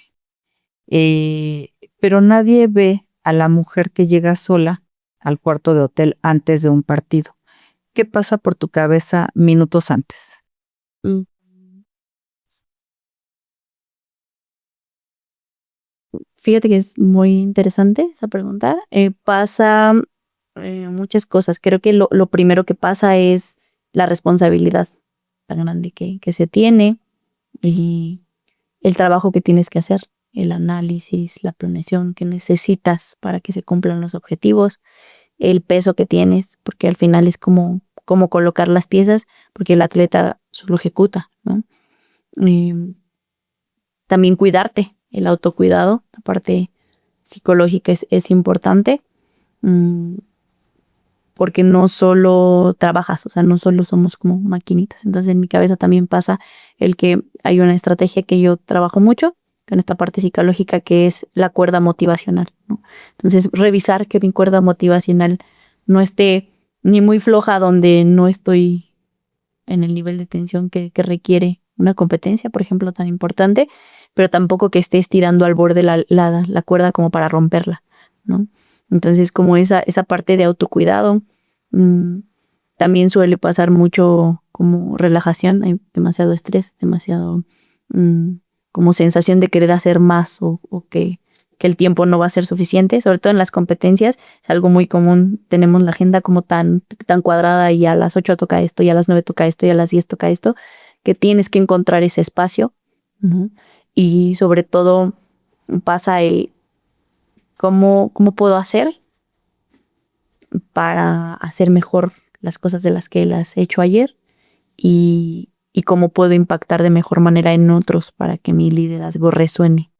Pero nadie ve a la mujer que llega sola al cuarto de hotel antes de un partido. ¿Qué pasa por tu cabeza minutos antes? Fíjate que es muy interesante esa pregunta. Pasa muchas cosas. Creo que lo primero que pasa es la responsabilidad tan grande que se tiene y el trabajo que tienes que hacer, el análisis, la planeación que necesitas para que se cumplan los objetivos, el peso que tienes, porque al final es como colocar las piezas, porque el atleta solo ejecuta, ¿no? También cuidarte, el autocuidado, la parte psicológica es importante, porque no solo trabajas, o sea, no solo somos como maquinitas. Entonces en mi cabeza también pasa el que hay una estrategia que yo trabajo mucho con esta parte psicológica, que es la cuerda motivacional, ¿no? Entonces revisar que mi cuerda motivacional no esté ni muy floja, donde no estoy en el nivel de tensión que requiere una competencia, por ejemplo, tan importante, pero tampoco que esté estirando al borde la cuerda como para romperla, ¿no? Entonces, como esa parte de autocuidado, también suele pasar mucho como relajación, hay demasiado estrés, demasiado como sensación de querer hacer más o que el tiempo no va a ser suficiente, sobre todo en las competencias, es algo muy común. Tenemos la agenda como tan cuadrada, y a las 8 toca esto, y a las 9 toca esto, y a las 10 toca esto, que tienes que encontrar ese espacio, ¿no? Y sobre todo pasa el cómo puedo hacer para hacer mejor las cosas de las que las he hecho ayer, y cómo puedo impactar de mejor manera en otros para que mi liderazgo resuene.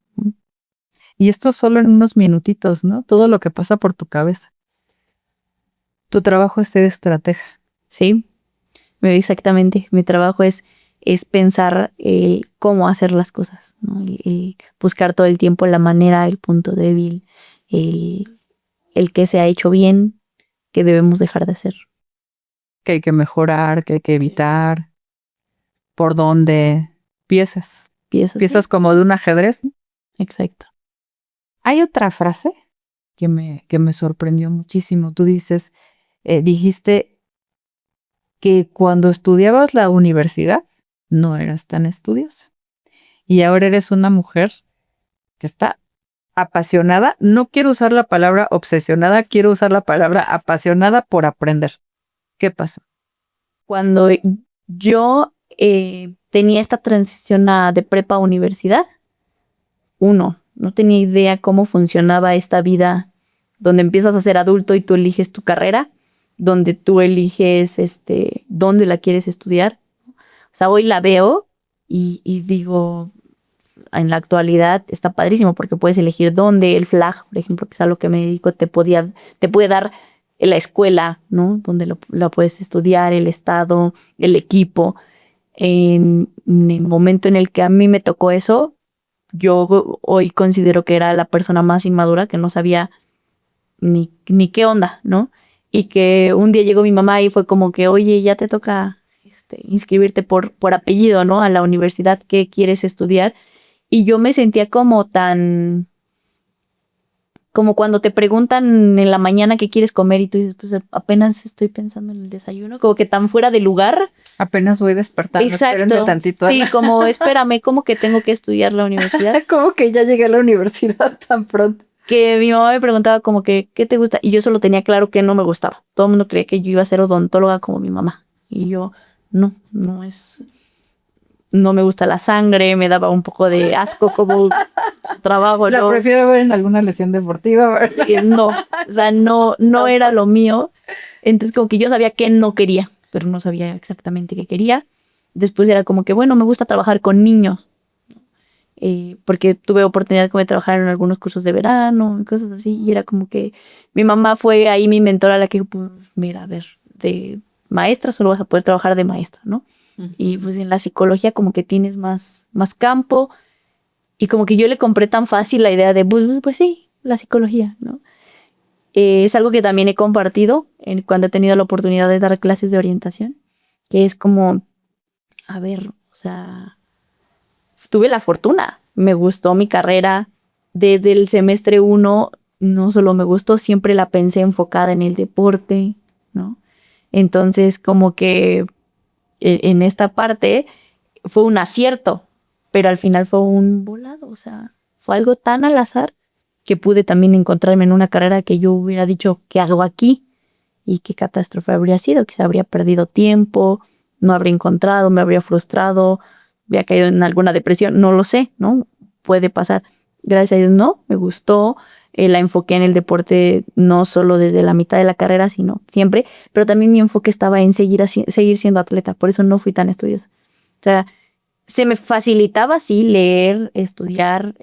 Y esto solo en unos minutitos, ¿no? Todo lo que pasa por tu cabeza. Tu trabajo es ser estratega. Sí, exactamente. Mi trabajo es pensar cómo hacer las cosas, ¿no? El buscar todo el tiempo la manera, el punto débil, el que se ha hecho bien, que debemos dejar de hacer. Que hay que mejorar, que hay que evitar. Por dónde piezas. Piezas como de un ajedrez. Exacto. Hay otra frase que me sorprendió muchísimo. Tú dijiste que cuando estudiabas la universidad no eras tan estudiosa. Y ahora eres una mujer que está apasionada. No quiero usar la palabra obsesionada, quiero usar la palabra apasionada por aprender. ¿Qué pasa? Cuando yo tenía esta transición de prepa a universidad, no tenía idea cómo funcionaba esta vida donde empiezas a ser adulto y tú eliges tu carrera, donde tú eliges dónde la quieres estudiar. O sea, hoy la veo y digo, en la actualidad está padrísimo porque puedes elegir dónde. El FLAG, por ejemplo, que es a lo que me dedico, te puede dar la escuela, ¿no? Donde la puedes estudiar, el estado, el equipo. En el momento en el que a mí me tocó eso, yo hoy considero que era la persona más inmadura, que no sabía ni qué onda, ¿no? Y que un día llegó mi mamá y fue como que, oye, ya te toca inscribirte por apellido, ¿no? A la universidad que quieres estudiar. Y yo me sentía como cuando te preguntan en la mañana qué quieres comer y tú dices, pues apenas estoy pensando en el desayuno, como que tan fuera de lugar. Apenas voy despertando. Exacto. Espérenme tantito. Sí, como espérame, como que tengo que estudiar la universidad. Como que ya llegué a la universidad tan pronto. Que mi mamá me preguntaba como que, ¿qué te gusta? Y yo solo tenía claro que no me gustaba. Todo el mundo creía que yo iba a ser odontóloga como mi mamá. Y yo, no no me gusta la sangre, me daba un poco de asco como su trabajo. La ¿no? prefiero ver en alguna lesión deportiva, ¿verdad? No, o sea, no era lo mío. Entonces como que yo sabía que no quería, pero no sabía exactamente qué quería. Después era como que, bueno, me gusta trabajar con niños, porque tuve oportunidad como de trabajar en algunos cursos de verano y cosas así. Y era como que mi mamá fue ahí mi mentora, la que dijo, pues mira, a ver, de maestra solo vas a poder trabajar de maestra, ¿no? Y pues en la psicología como que tienes más campo. Y como que yo le compré tan fácil la idea de, pues sí, la psicología, ¿no? Es algo que también he compartido cuando he tenido la oportunidad de dar clases de orientación, que es como, a ver, o sea, tuve la fortuna, me gustó mi carrera. Desde el semestre 1, no solo me gustó, siempre la pensé enfocada en el deporte, ¿no? Entonces, como que en esta parte fue un acierto, pero al final fue un volado, o sea, fue algo tan al azar que pude también encontrarme en una carrera que yo hubiera dicho, ¿qué hago aquí? Y qué catástrofe habría sido, quizá habría perdido tiempo, no habría encontrado, me habría frustrado, habría caído en alguna depresión, no lo sé, ¿no? Puede pasar. Gracias a Dios no, me gustó, la enfoqué en el deporte no solo desde la mitad de la carrera, sino siempre, pero también mi enfoque estaba en seguir siendo atleta, por eso no fui tan estudiosa. O sea, se me facilitaba, sí, leer, estudiar,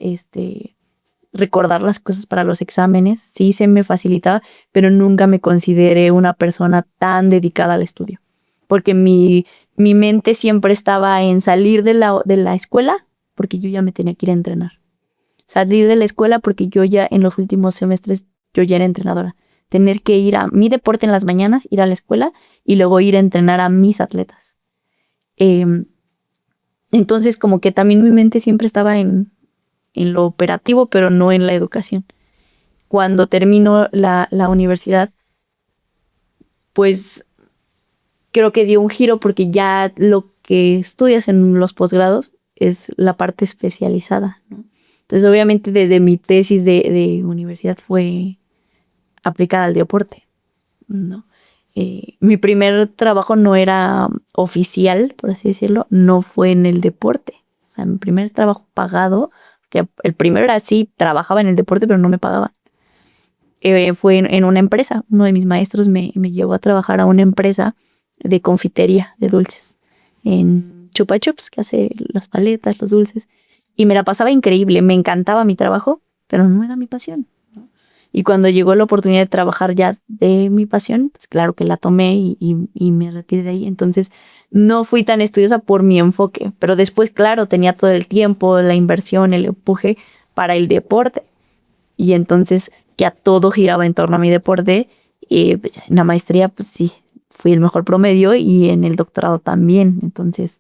recordar las cosas para los exámenes, sí se me facilitaba, pero nunca me consideré una persona tan dedicada al estudio, porque mi mente siempre estaba en salir de la escuela, porque yo ya me tenía que ir a entrenar. Salir de la escuela porque yo ya en los últimos semestres yo ya era entrenadora. Tener que ir a mi deporte en las mañanas, ir a la escuela y luego ir a entrenar a mis atletas. Entonces como que también mi mente siempre estaba en lo operativo, pero no en la educación. Cuando termino la universidad, pues creo que dio un giro porque ya lo que estudias en los posgrados es la parte especializada, ¿no? Entonces, obviamente, desde mi tesis de universidad fue aplicada al deporte, ¿no? Mi primer trabajo no era oficial, por así decirlo, no fue en el deporte. O sea, mi primer trabajo pagado, que el primero era así, trabajaba en el deporte, pero no me pagaban. Fue en una empresa. Uno de mis maestros me llevó a trabajar a una empresa de confitería de dulces en Chupa Chups, que hace las paletas, los dulces. Y me la pasaba increíble, me encantaba mi trabajo, pero no era mi pasión, ¿no? Y cuando llegó la oportunidad de trabajar ya de mi pasión, pues claro que la tomé y me retiré de ahí. Entonces no fui tan estudiosa por mi enfoque, pero después, claro, tenía todo el tiempo, la inversión, el empuje para el deporte. Y entonces ya todo giraba en torno a mi deporte. Y pues, en la maestría, pues sí, fui el mejor promedio y en el doctorado también. Entonces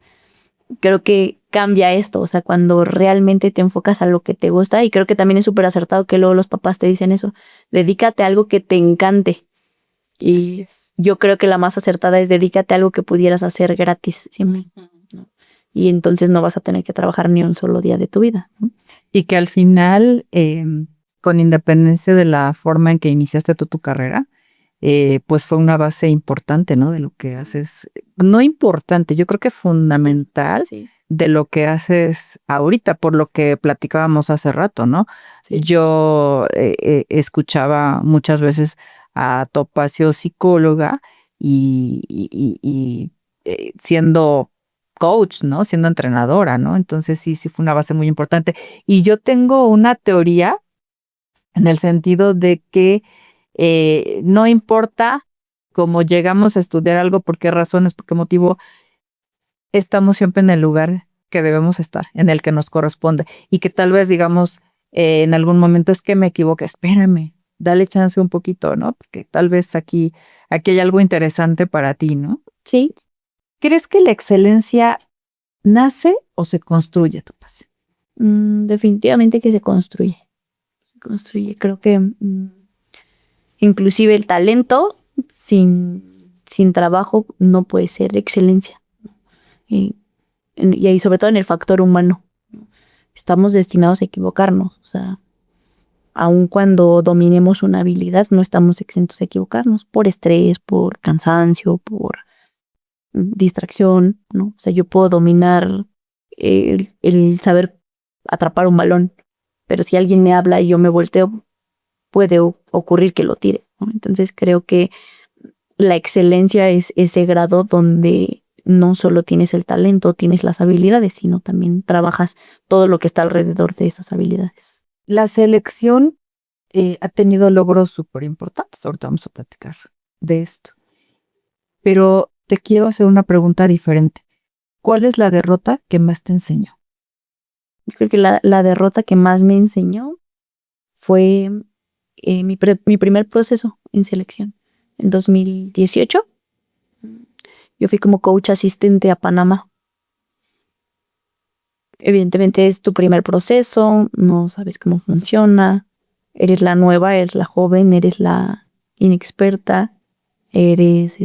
creo que cambia esto, o sea, cuando realmente te enfocas a lo que te gusta, y creo que también es súper acertado que luego los papás te dicen eso, dedícate a algo que te encante. Y yo creo que la más acertada es dedícate a algo que pudieras hacer gratis siempre, ¿no? Y entonces no vas a tener que trabajar ni un solo día de tu vida, ¿no? Y que al final, con independencia de la forma en que iniciaste tú tu carrera, pues fue una base importante, ¿no? De lo que haces. No importante, yo creo que fundamental Sí. de lo que haces ahorita, por lo que platicábamos hace rato, ¿no? Sí. Yo escuchaba muchas veces a Topacio, psicóloga, y siendo coach, ¿no? Siendo entrenadora, ¿no? Entonces sí fue una base muy importante. Y yo tengo una teoría en el sentido de que no importa cómo llegamos a estudiar algo, por qué razones, por qué motivo, estamos siempre en el lugar que debemos estar, en el que nos corresponde. Y que tal vez digamos en algún momento es que me equivoqué, espérame, dale chance un poquito, ¿no? Porque tal vez aquí hay algo interesante para ti, ¿no? Sí. ¿Crees que la excelencia nace o se construye, tu pasión? Definitivamente que se construye. Se construye. Creo que inclusive el talento sin trabajo no puede ser excelencia. Y ahí sobre todo en el factor humano. Estamos destinados a equivocarnos. O sea, aun cuando dominemos una habilidad, no estamos exentos a equivocarnos por estrés, por cansancio, por distracción, ¿no? O sea, yo puedo dominar el saber atrapar un balón. Pero si alguien me habla y yo me volteo, puede ocurrir que lo tire, ¿no? Entonces creo que la excelencia es ese grado donde no solo tienes el talento, tienes las habilidades, sino también trabajas todo lo que está alrededor de esas habilidades. La selección ha tenido logros súper importantes. Ahorita vamos a platicar de esto. Pero te quiero hacer una pregunta diferente. ¿Cuál es la derrota que más te enseñó? Yo creo que la derrota que más me enseñó fue mi primer proceso en selección. En 2018, yo fui como coach asistente a Panamá. Evidentemente es tu primer proceso, no sabes cómo funciona, eres la nueva, eres la joven, eres la inexperta, eres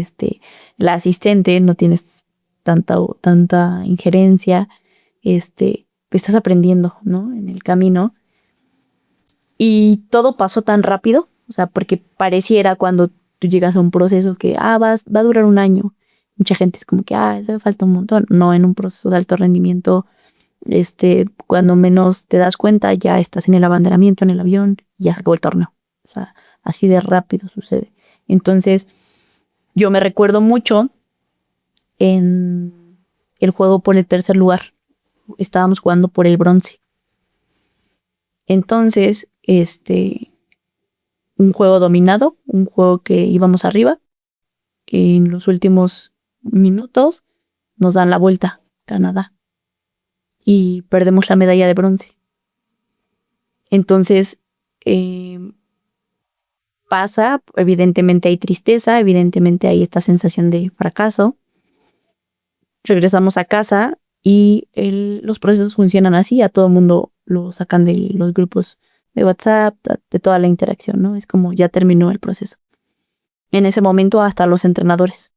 la asistente, no tienes tanta injerencia, estás aprendiendo, ¿no? En el camino. Y todo pasó tan rápido, o sea, porque pareciera cuando tú llegas a un proceso que, va a durar un año. Mucha gente es como que, eso me falta un montón. No, en un proceso de alto rendimiento, cuando menos te das cuenta, ya estás en el abanderamiento, en el avión, y ya acabó el torneo. O sea, así de rápido sucede. Entonces, yo me recuerdo mucho en el juego por el tercer lugar. Estábamos jugando por el bronce. Entonces, un juego dominado, un juego que íbamos arriba, que en los últimos minutos nos dan la vuelta, Canadá, y perdemos la medalla de bronce. Entonces, pasa, evidentemente hay tristeza, evidentemente hay esta sensación de fracaso. Regresamos a casa y los procesos funcionan así, a todo el mundo lo sacan de los grupos de WhatsApp, de toda la interacción, ¿no? Es como ya terminó el proceso. En ese momento hasta los entrenadores.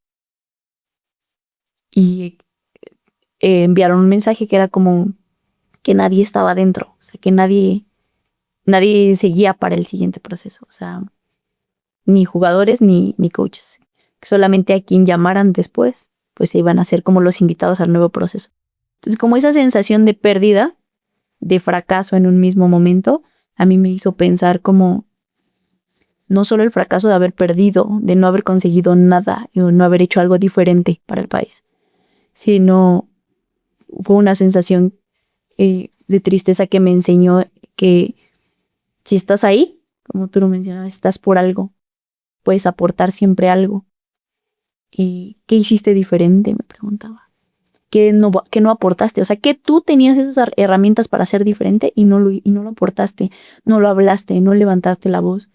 Y enviaron un mensaje que era como que nadie estaba dentro, o sea, que nadie seguía para el siguiente proceso, o sea, ni jugadores ni coaches. Que solamente a quien llamaran después, pues se iban a ser como los invitados al nuevo proceso. Entonces, como esa sensación de pérdida, de fracaso en un mismo momento, a mí me hizo pensar como no solo el fracaso de haber perdido, de no haber conseguido nada o no haber hecho algo diferente para el país, sino fue una sensación de tristeza que me enseñó que si estás ahí, como tú lo mencionabas, estás por algo, puedes aportar siempre algo. ¿Y qué hiciste diferente? Me preguntaba. ¿Qué no aportaste? O sea, que tú tenías esas herramientas para ser diferente y no lo aportaste, no lo hablaste, no levantaste la voz,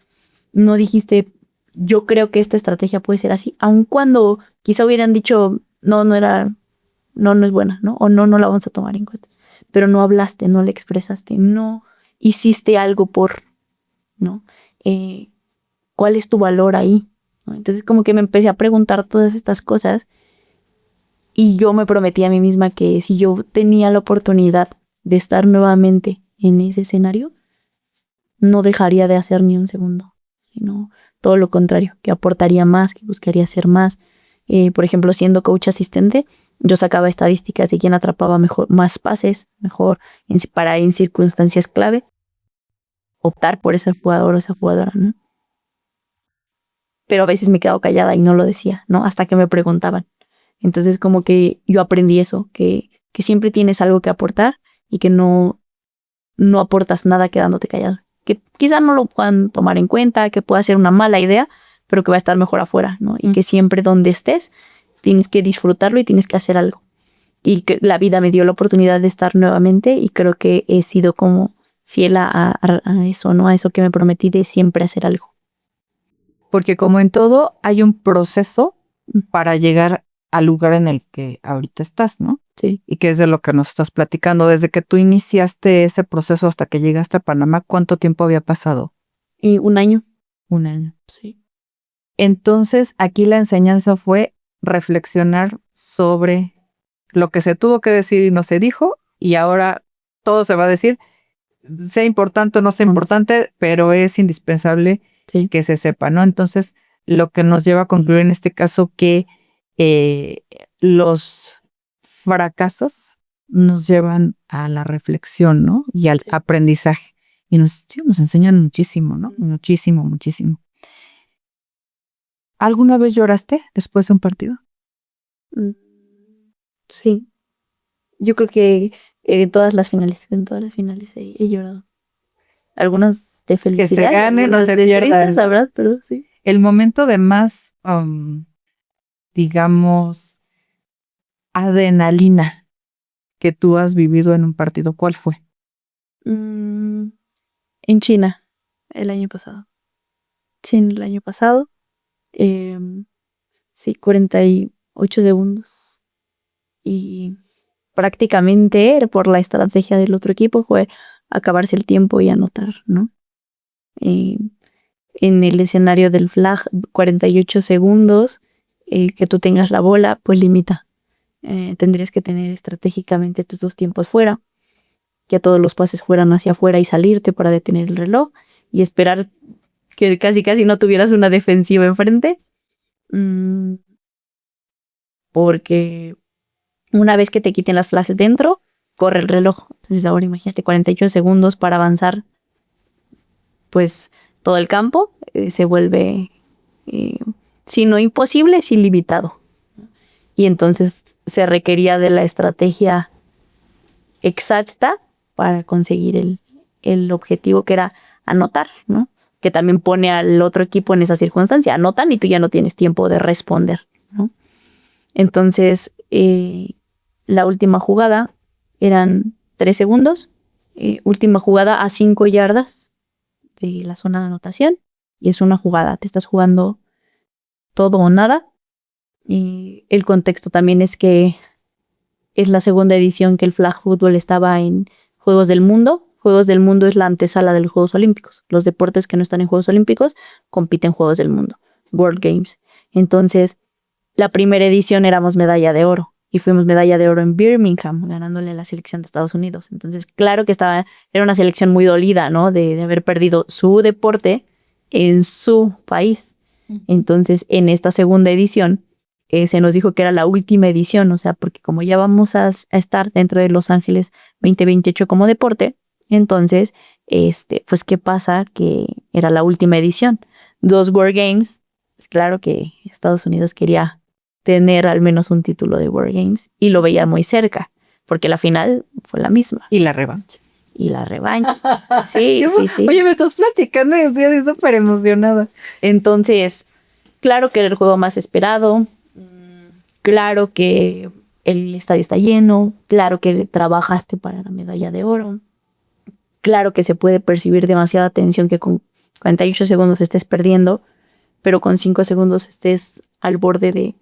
no dijiste, yo creo que esta estrategia puede ser así, aun cuando quizá hubieran dicho, no es buena, ¿no? O no la vamos a tomar en cuenta. Pero no hablaste, no le expresaste, no hiciste algo ¿no? ¿Cuál es tu valor ahí? ¿No? Entonces como que me empecé a preguntar todas estas cosas y yo me prometí a mí misma que si yo tenía la oportunidad de estar nuevamente en ese escenario, no dejaría de hacer ni un segundo, sino todo lo contrario, que aportaría más, que buscaría hacer más. Por ejemplo, siendo coach asistente, yo sacaba estadísticas de quién atrapaba más pases, mejor en circunstancias clave, optar por ese jugador o esa jugadora, ¿no? Pero a veces me quedaba callada y no lo decía, ¿no? Hasta que me preguntaban. Entonces como que yo aprendí eso, que siempre tienes algo que aportar y que no aportas nada quedándote callado. Que quizá no lo puedan tomar en cuenta, que pueda ser una mala idea, pero que va a estar mejor afuera, ¿no? Y que siempre donde estés tienes que disfrutarlo y tienes que hacer algo. Y que la vida me dio la oportunidad de estar nuevamente y creo que he sido como fiel a eso, ¿no? A eso que me prometí de siempre hacer algo. Porque como en todo, hay un proceso para llegar al lugar en el que ahorita estás, ¿no? Sí. Y que es de lo que nos estás platicando. Desde que tú iniciaste ese proceso hasta que llegaste a Panamá, ¿cuánto tiempo había pasado? Y un año. Un año. Sí. Entonces, aquí la enseñanza fue reflexionar sobre lo que se tuvo que decir y no se dijo, y ahora todo se va a decir, sea importante o no sea importante, pero es indispensable que se sepa, ¿no? Entonces, lo que nos lleva a concluir en este caso que los fracasos nos llevan a la reflexión, ¿no? Y al aprendizaje. Y nos enseñan muchísimo, ¿no? Muchísimo, muchísimo. ¿Alguna vez lloraste después de un partido? Sí. Yo creo que en todas las finales he llorado. Algunas de felicidad. Que se ganen o se de pierdan. risas, la verdad, pero sí. El momento de más, digamos, adrenalina que tú has vivido en un partido, ¿cuál fue? En China, el año pasado. China el año pasado. Sí, 48 segundos. Y prácticamente por la estrategia del otro equipo fue acabarse el tiempo y anotar, ¿no? En el escenario del flag, 48 segundos, que tú tengas la bola, pues limita. Tendrías que tener estratégicamente tus dos tiempos fuera, que todos los pases fueran hacia afuera y salirte para detener el reloj y esperar que casi no tuvieras una defensiva enfrente. Porque una vez que te quiten las flags dentro, corre el reloj. Entonces ahora imagínate 48 segundos para avanzar, pues todo el campo se vuelve, si no imposible, sí limitado. Y entonces se requería de la estrategia exacta para conseguir el objetivo, que era anotar, ¿no? Que también pone al otro equipo en esa circunstancia. Anotan y tú ya no tienes tiempo de responder, ¿no? Entonces, la última jugada eran 3 segundos. Última jugada a 5 yardas de la zona de anotación. Y es una jugada, te estás jugando todo o nada. Y el contexto también es que es la segunda edición que el flag football estaba en Juegos del Mundo. Juegos del Mundo es la antesala de los Juegos Olímpicos. Los deportes que no están en Juegos Olímpicos compiten en Juegos del Mundo, World Games. Entonces, la primera edición éramos medalla de oro y fuimos medalla de oro en Birmingham, ganándole a la selección de Estados Unidos. Entonces, claro que era una selección muy dolida, ¿no? De haber perdido su deporte en su país. Entonces, en esta segunda edición, se nos dijo que era la última edición, o sea, porque como ya vamos a estar dentro de Los Ángeles 2028 como deporte, entonces, pues, ¿qué pasa? Que era la última edición. 2 World Games, pues claro que Estados Unidos quería tener al menos un título de World Games y lo veía muy cerca, porque la final fue la misma. Y la revancha. Sí, sí. Oye, me estás platicando y estoy así súper emocionada. Entonces, claro que era el juego más esperado, claro que el estadio está lleno, claro que trabajaste para la medalla de oro, claro que se puede percibir demasiada tensión que con 48 segundos estés perdiendo, pero con 5 segundos estés al borde de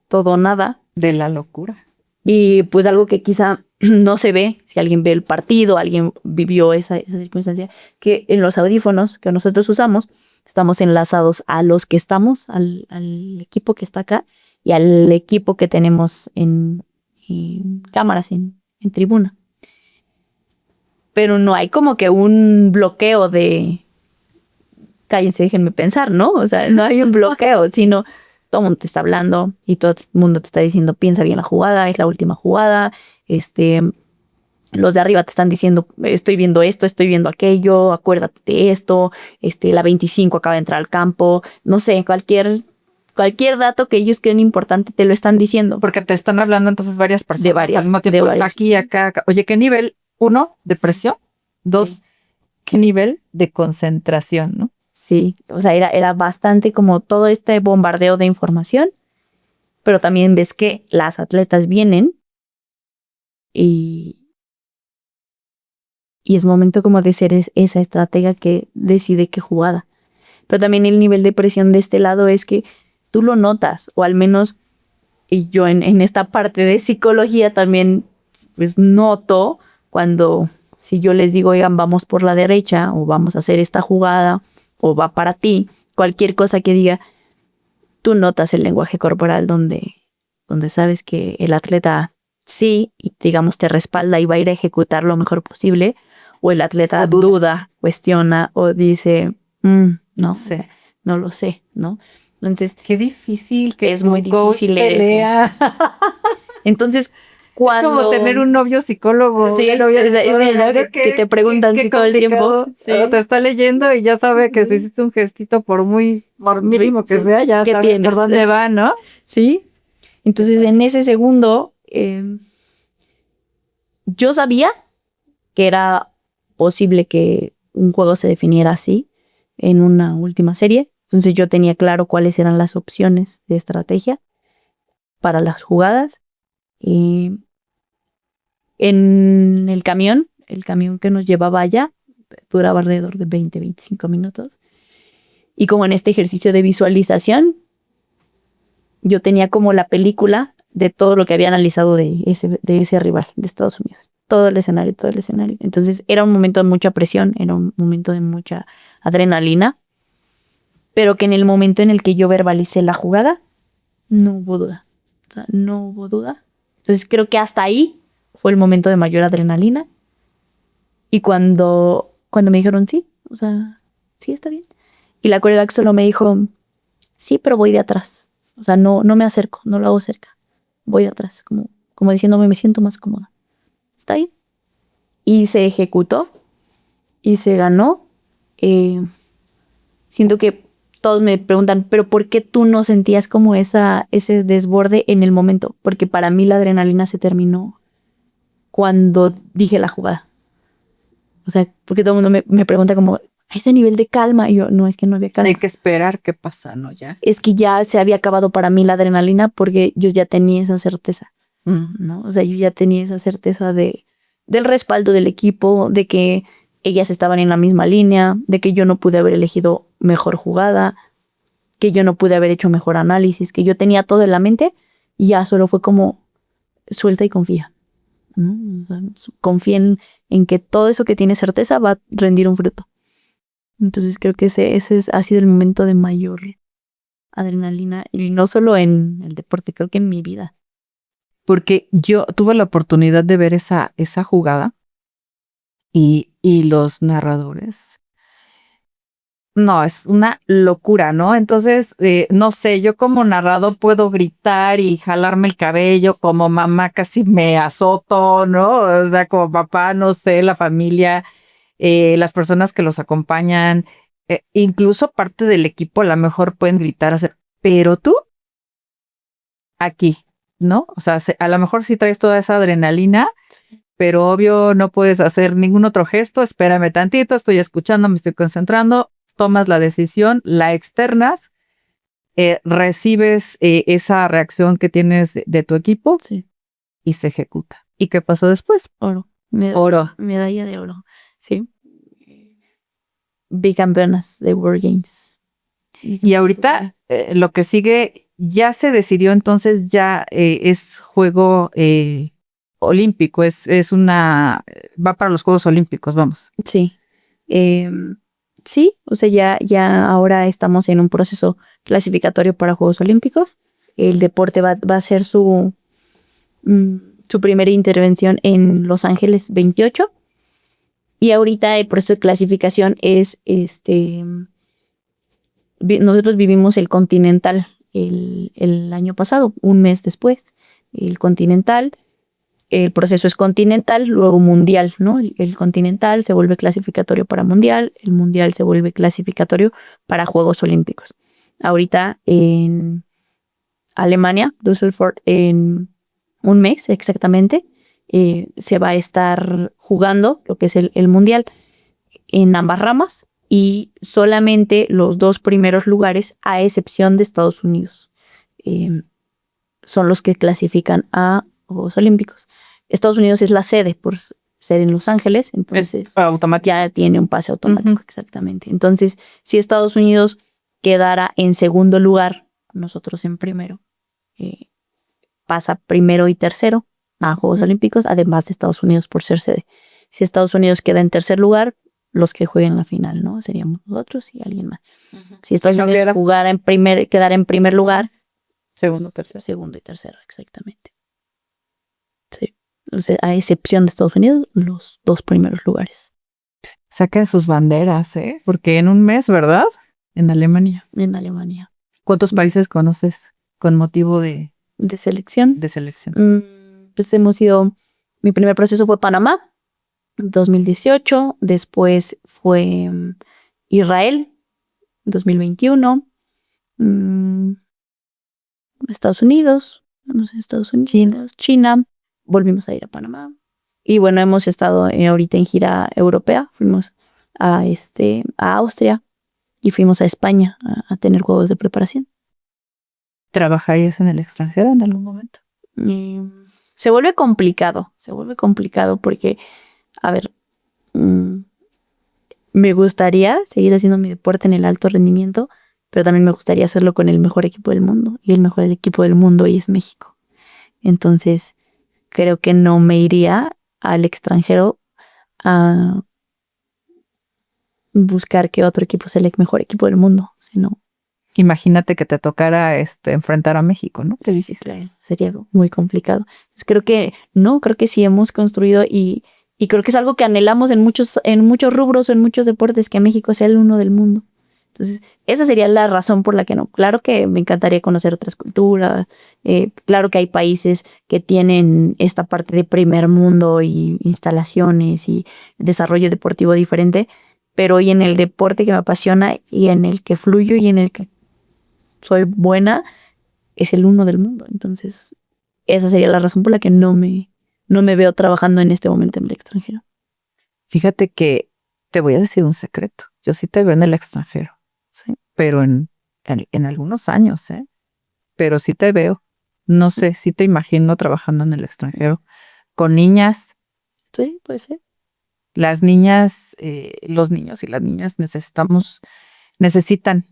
todo o nada. De la locura. Y pues algo que quizá no se ve, si alguien ve el partido, alguien vivió esa circunstancia, que en los audífonos que nosotros usamos, estamos enlazados a los que estamos, al equipo que está acá y al equipo que tenemos en cámaras, en tribuna. Pero no hay como que un bloqueo de cállense, déjenme pensar, ¿no? O sea, no hay un bloqueo, sino todo el mundo te está hablando y todo el mundo te está diciendo, piensa bien la jugada, es la última jugada. Los de arriba te están diciendo, estoy viendo esto, estoy viendo aquello, acuérdate de esto, la 25 acaba de entrar al campo, no sé, cualquier dato que ellos creen importante te lo están diciendo. Porque te están hablando entonces varias personas. De varias. Al mismo tiempo, aquí, acá. Oye, ¿qué nivel? 1, de presión. 2, sí. ¿Qué nivel de concentración, no? Sí, o sea, era bastante como todo este bombardeo de información, pero también ves que las atletas vienen y es momento como de ser esa estratega que decide qué jugada. Pero también el nivel de presión de este lado es que tú lo notas, o al menos y yo en esta parte de psicología también pues noto cuando si yo les digo, oigan, vamos por la derecha o vamos a hacer esta jugada o va para ti, cualquier cosa que diga, tú notas el lenguaje corporal donde sabes que el atleta sí, y digamos te respalda y va a ir a ejecutar lo mejor posible, o el atleta duda, cuestiona o dice, no sé, no lo sé, ¿no? Entonces, qué difícil, que es muy difícil leer eso. Entonces, cuando... Es como tener un novio psicólogo. Sí, que te preguntan si todo el tiempo sí. Te está leyendo y ya sabe que si hiciste un gestito por mínimo que sea, ya ¿qué sabe tienes? por dónde va, ¿no? Sí. Entonces, en ese segundo, yo sabía que era posible que un juego se definiera así en una última serie. Entonces yo tenía claro cuáles eran las opciones de estrategia para las jugadas. Y en el camión que nos llevaba allá, duraba alrededor de 20-25 minutos. Y como en este ejercicio de visualización, yo tenía como la película de todo lo que había analizado de ese rival de Estados Unidos. Todo el escenario. Entonces era un momento de mucha presión, era un momento de mucha adrenalina, pero que en el momento en el que yo verbalicé la jugada, no hubo duda. O sea, no hubo duda. Entonces creo que hasta ahí fue el momento de mayor adrenalina. Y cuando me dijeron sí, o sea, sí, está bien. Y la quarterback solo me dijo, sí, pero voy de atrás. O sea, no me acerco, no lo hago cerca. Voy de atrás, como diciéndome, me siento más cómoda. Está bien. Y se ejecutó y se ganó. Siento que todos me preguntan, pero ¿por qué tú no sentías como ese desborde en el momento? Porque para mí la adrenalina se terminó cuando dije la jugada. O sea, porque todo el mundo me pregunta como, ¿a ese nivel de calma? Y yo, no, es que no había calma. Hay que esperar qué pasa, ¿no? Ya. Es que ya se había acabado para mí la adrenalina porque yo ya tenía esa certeza, ¿no? O sea, yo ya tenía esa certeza del respaldo del equipo, de que ellas estaban en la misma línea, de que yo no pude haber elegido mejor jugada, que yo no pude haber hecho mejor análisis, que yo tenía todo en la mente y ya solo fue como suelta y confía, ¿no? O sea, confía en que todo eso que tiene certeza va a rendir un fruto. Entonces creo que ese ha sido el momento de mayor adrenalina, y no solo en el deporte, creo que en mi vida. Porque yo tuve la oportunidad de ver esa jugada y los narradores. No, es una locura, ¿no? Entonces, no sé, yo como narrador puedo gritar y jalarme el cabello, como mamá casi me azoto, ¿no? O sea, como papá, no sé, la familia, las personas que los acompañan, incluso parte del equipo a lo mejor pueden gritar, hacer, pero tú, aquí, ¿no? O sea, a lo mejor sí traes toda esa adrenalina, pero obvio no puedes hacer ningún otro gesto, espérame tantito, estoy escuchando, me estoy concentrando. Tomas la decisión, la externas, recibes esa reacción que tienes de tu equipo y se ejecuta. ¿Y qué pasó después? Oro. Oro. Medalla de oro, sí. Bicampeonas de World Games. Y ahorita lo que sigue ya se decidió, entonces ya es juego olímpico, va para los Juegos Olímpicos, vamos. Sí. Sí, o sea, ya ahora estamos en un proceso clasificatorio para Juegos Olímpicos. El deporte va a hacer su primera intervención en Los Ángeles 28. Y ahorita el proceso de clasificación es nosotros vivimos el Continental el año pasado, un mes después. El Continental. El proceso es continental, luego mundial, ¿no? El continental se vuelve clasificatorio para mundial, el mundial se vuelve clasificatorio para Juegos Olímpicos. Ahorita en Alemania, Düsseldorf, en un mes exactamente, se va a estar jugando lo que es el mundial en ambas ramas y solamente los 2 primeros lugares, a excepción de Estados Unidos, son los que clasifican a Juegos Olímpicos. Estados Unidos es la sede por ser en Los Ángeles, entonces ya tiene un pase automático, exactamente. Entonces, si Estados Unidos quedara en segundo lugar, nosotros en primero, pasa primero y tercero a Juegos Olímpicos, además de Estados Unidos por ser sede. Si Estados Unidos queda en tercer lugar, los que jueguen la final, ¿no? Seríamos nosotros y alguien más. Si Estados Unidos quedara en primer lugar, segundo y tercero, exactamente. Sí. O sea, a excepción de Estados Unidos, los 2 primeros lugares. Saquen sus banderas, porque en un mes, ¿verdad? En Alemania. En Alemania. ¿Cuántos países conoces con motivo de selección? De selección. pues hemos ido, mi primer proceso fue Panamá, 2018, después fue Israel, 2021, Estados Unidos, vamos a Estados Unidos, China, volvimos a ir a Panamá. Y bueno, hemos estado ahorita en gira europea, fuimos a Austria y fuimos a España a tener juegos de preparación. ¿Trabajarías en el extranjero en algún momento? Se vuelve complicado porque, a ver, me gustaría seguir haciendo mi deporte en el alto rendimiento, pero también me gustaría hacerlo con el mejor equipo del mundo, y el mejor equipo del mundo hoy es México. Entonces, creo que no me iría al extranjero a buscar que otro equipo sea el mejor equipo del mundo, sino... Imagínate que te tocara enfrentar a México, ¿no? ¿Qué dices? Sí, sería muy complicado. Entonces, creo que sí hemos construido y creo que es algo que anhelamos en muchos rubros o en muchos deportes, que México sea el uno del mundo. Entonces, esa sería la razón por la que no. Claro que me encantaría conocer otras culturas. Claro que hay países que tienen esta parte de primer mundo y instalaciones y desarrollo deportivo diferente, pero hoy en el deporte que me apasiona y en el que fluyo y en el que soy buena, es el uno del mundo. Entonces, esa sería la razón por la que no me veo trabajando en este momento en el extranjero. Fíjate que te voy a decir un secreto. Yo sí te veo en el extranjero, ¿sí? Pero en algunos años, ¿eh? Pero sí te veo. No sé, sí te imagino trabajando en el extranjero con niñas. Sí, puede ser. Las niñas, los niños y las niñas necesitan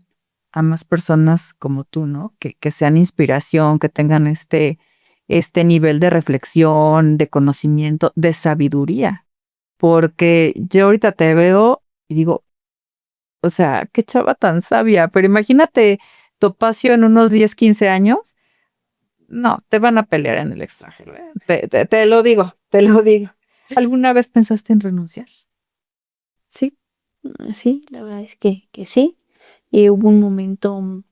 a más personas como tú, ¿no? Que sean inspiración, que tengan este nivel de reflexión, de conocimiento, de sabiduría. Porque yo ahorita te veo y digo, o sea, qué chava tan sabia, pero imagínate Topacio en unos 10, 15 años. No, te van a pelear en el extranjero, ¿eh? Te lo digo. ¿Alguna vez pensaste en renunciar? Sí, la verdad es que sí. Y hubo un momento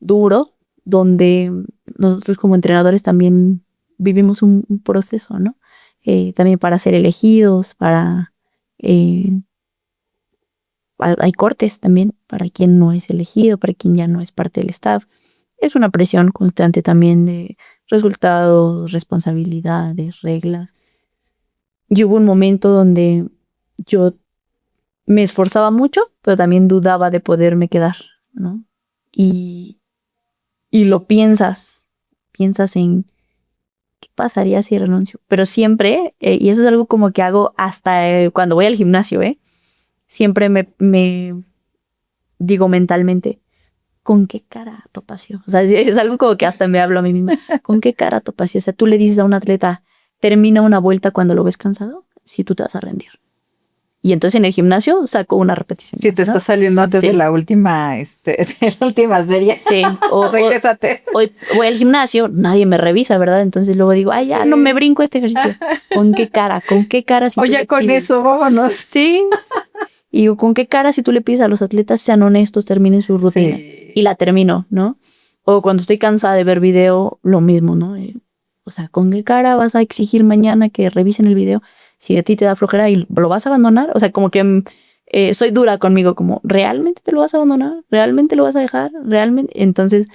duro donde nosotros como entrenadores también vivimos un proceso, ¿no? También para ser elegidos, hay cortes también para quien no es elegido, para quien ya no es parte del staff. Es una presión constante también de resultados, responsabilidades, reglas. Y hubo un momento donde yo me esforzaba mucho, pero también dudaba de poderme quedar, ¿no? Y lo piensas en qué pasaría si renuncio. Pero siempre, y eso es algo como que hago hasta cuando voy al gimnasio, siempre me digo mentalmente, ¿con qué cara, Topacio? O sea, es algo como que hasta me hablo a mí misma. ¿Con qué cara, Topacio? O sea, tú le dices a un atleta, termina una vuelta cuando lo ves cansado, si tú te vas a rendir. Y entonces en el gimnasio saco una repetición. Si te está saliendo antes de la última, de la última serie. Sí. Regrésate. Hoy voy al gimnasio, nadie me revisa, ¿verdad? Entonces luego digo, ay, ya no me brinco este ejercicio. ¿Con qué cara? Si oye, con pides? Eso, vámonos. Sí. Y digo, ¿con qué cara si tú le pides a los atletas sean honestos, terminen su rutina? Sí. Y la termino, ¿no? O cuando estoy cansada de ver video, lo mismo, ¿no? O sea, ¿con qué cara vas a exigir mañana que revisen el video si a ti te da flojera y lo vas a abandonar? O sea, como que soy dura conmigo, como, ¿realmente te lo vas a abandonar? ¿Realmente lo vas a dejar? ¿Realmente? Entonces,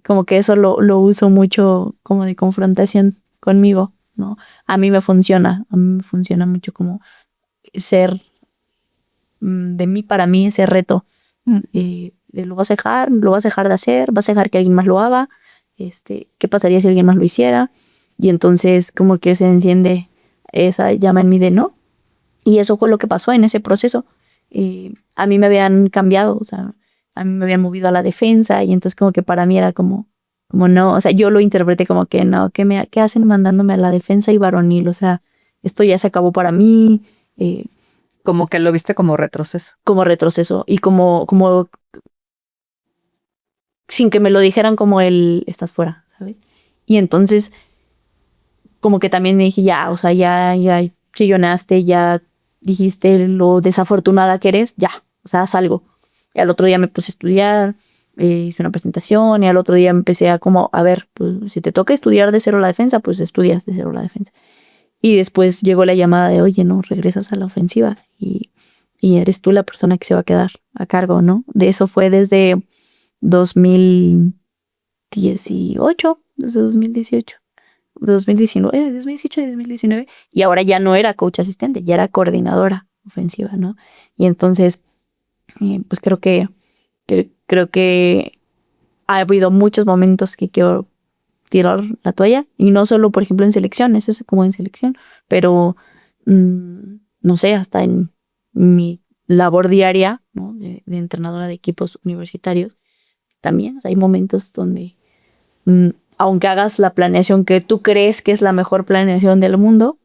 como que eso lo uso mucho como de confrontación conmigo, ¿no? A mí me funciona mucho como ser, de mí para mí, ese reto. De lo vas a dejar de hacer, vas a dejar que alguien más lo haga, ¿qué pasaría si alguien más lo hiciera? Y entonces como que se enciende esa llama en mí de no. Y eso fue lo que pasó en ese proceso. A mí me habían cambiado, o sea, a mí me habían movido a la defensa, y entonces como que para mí era como no, o sea, yo lo interpreté como que no, ¿qué hacen mandándome a la defensa y varonil? O sea, esto ya se acabó para mí. Como que lo viste como retroceso. Como retroceso y como sin que me lo dijeran, como estás fuera, ¿sabes? Y entonces como que también me dije, ya, o sea, ya chillonaste, ya dijiste lo desafortunada que eres, ya, o sea, haz algo. Y al otro día me puse a estudiar, hice una presentación y al otro día empecé a como, a ver, pues si te toca estudiar de cero la defensa, pues estudias de cero la defensa. Y después llegó la llamada de, oye, no, regresas a la ofensiva y eres tú la persona que se va a quedar a cargo, ¿no? De eso fue desde 2018, desde 2018. 2019, 2018 y 2019, y ahora ya no era coach asistente, ya era coordinadora ofensiva, ¿no? Y entonces, pues creo que ha habido muchos momentos que quiero tirar la toalla, y no solo, por ejemplo, en selecciones, eso es como en selección, pero no sé, hasta en mi labor diaria, ¿no? De entrenadora de equipos universitarios, también, o sea, hay momentos donde aunque hagas la planeación que tú crees que es la mejor planeación del mundo,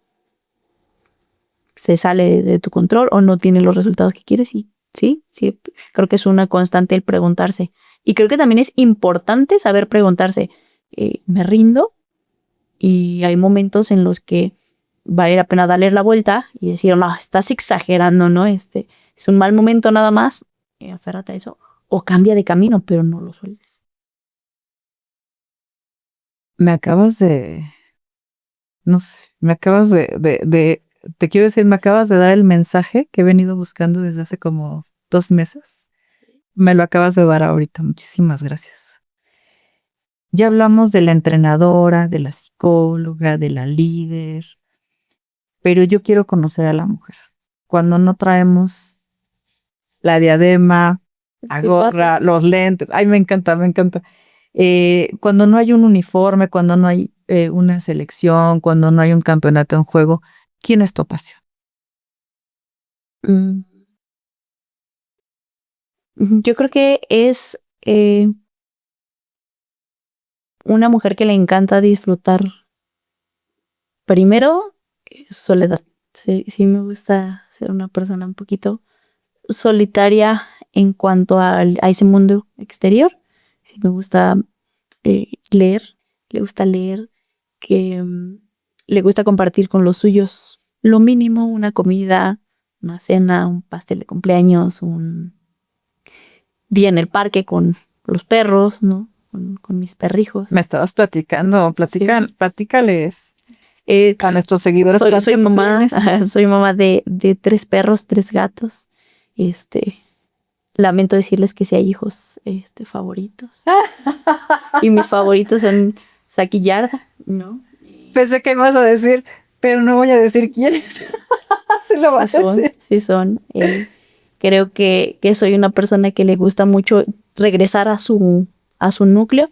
se sale de tu control o no tiene los resultados que quieres. Y sí, creo que es una constante el preguntarse. Y creo que también es importante saber preguntarse, ¿me rindo? Y hay momentos en los que vale la pena darle la vuelta y decir, no, estás exagerando, ¿no? Es un mal momento nada más, aférrate a eso. O cambia de camino, pero no lo sueltes. Me acabas de, no sé, te quiero decir, me acabas de dar el mensaje que he venido buscando desde hace como 2 meses. Me lo acabas de dar ahorita. Muchísimas gracias. Ya hablamos de la entrenadora, de la psicóloga, de la líder, pero yo quiero conocer a la mujer. Cuando no traemos la diadema, la gorra, los lentes. Ay, me encanta, me encanta. Cuando no hay un uniforme, cuando no hay una selección, cuando no hay un campeonato en juego, ¿quién es Topacio? Yo creo que es una mujer que le encanta disfrutar primero su soledad. Sí me gusta ser una persona un poquito solitaria en cuanto a ese mundo exterior. Sí me gusta leer, le gusta leer, que le gusta compartir con los suyos lo mínimo, una comida, una cena, un pastel de cumpleaños, un día en el parque con los perros, ¿no? Con mis perrijos. Me estabas platicando, platícales a nuestros seguidores. Soy mamá de 3 perros, 3 gatos. Lamento decirles que sí hay hijos favoritos. Y mis favoritos son Saki y Yarda, ¿no? Pensé que ibas a decir, pero no voy a decir quiénes. Se lo vas a decir. Sí son. Creo que soy una persona que le gusta mucho regresar a su núcleo,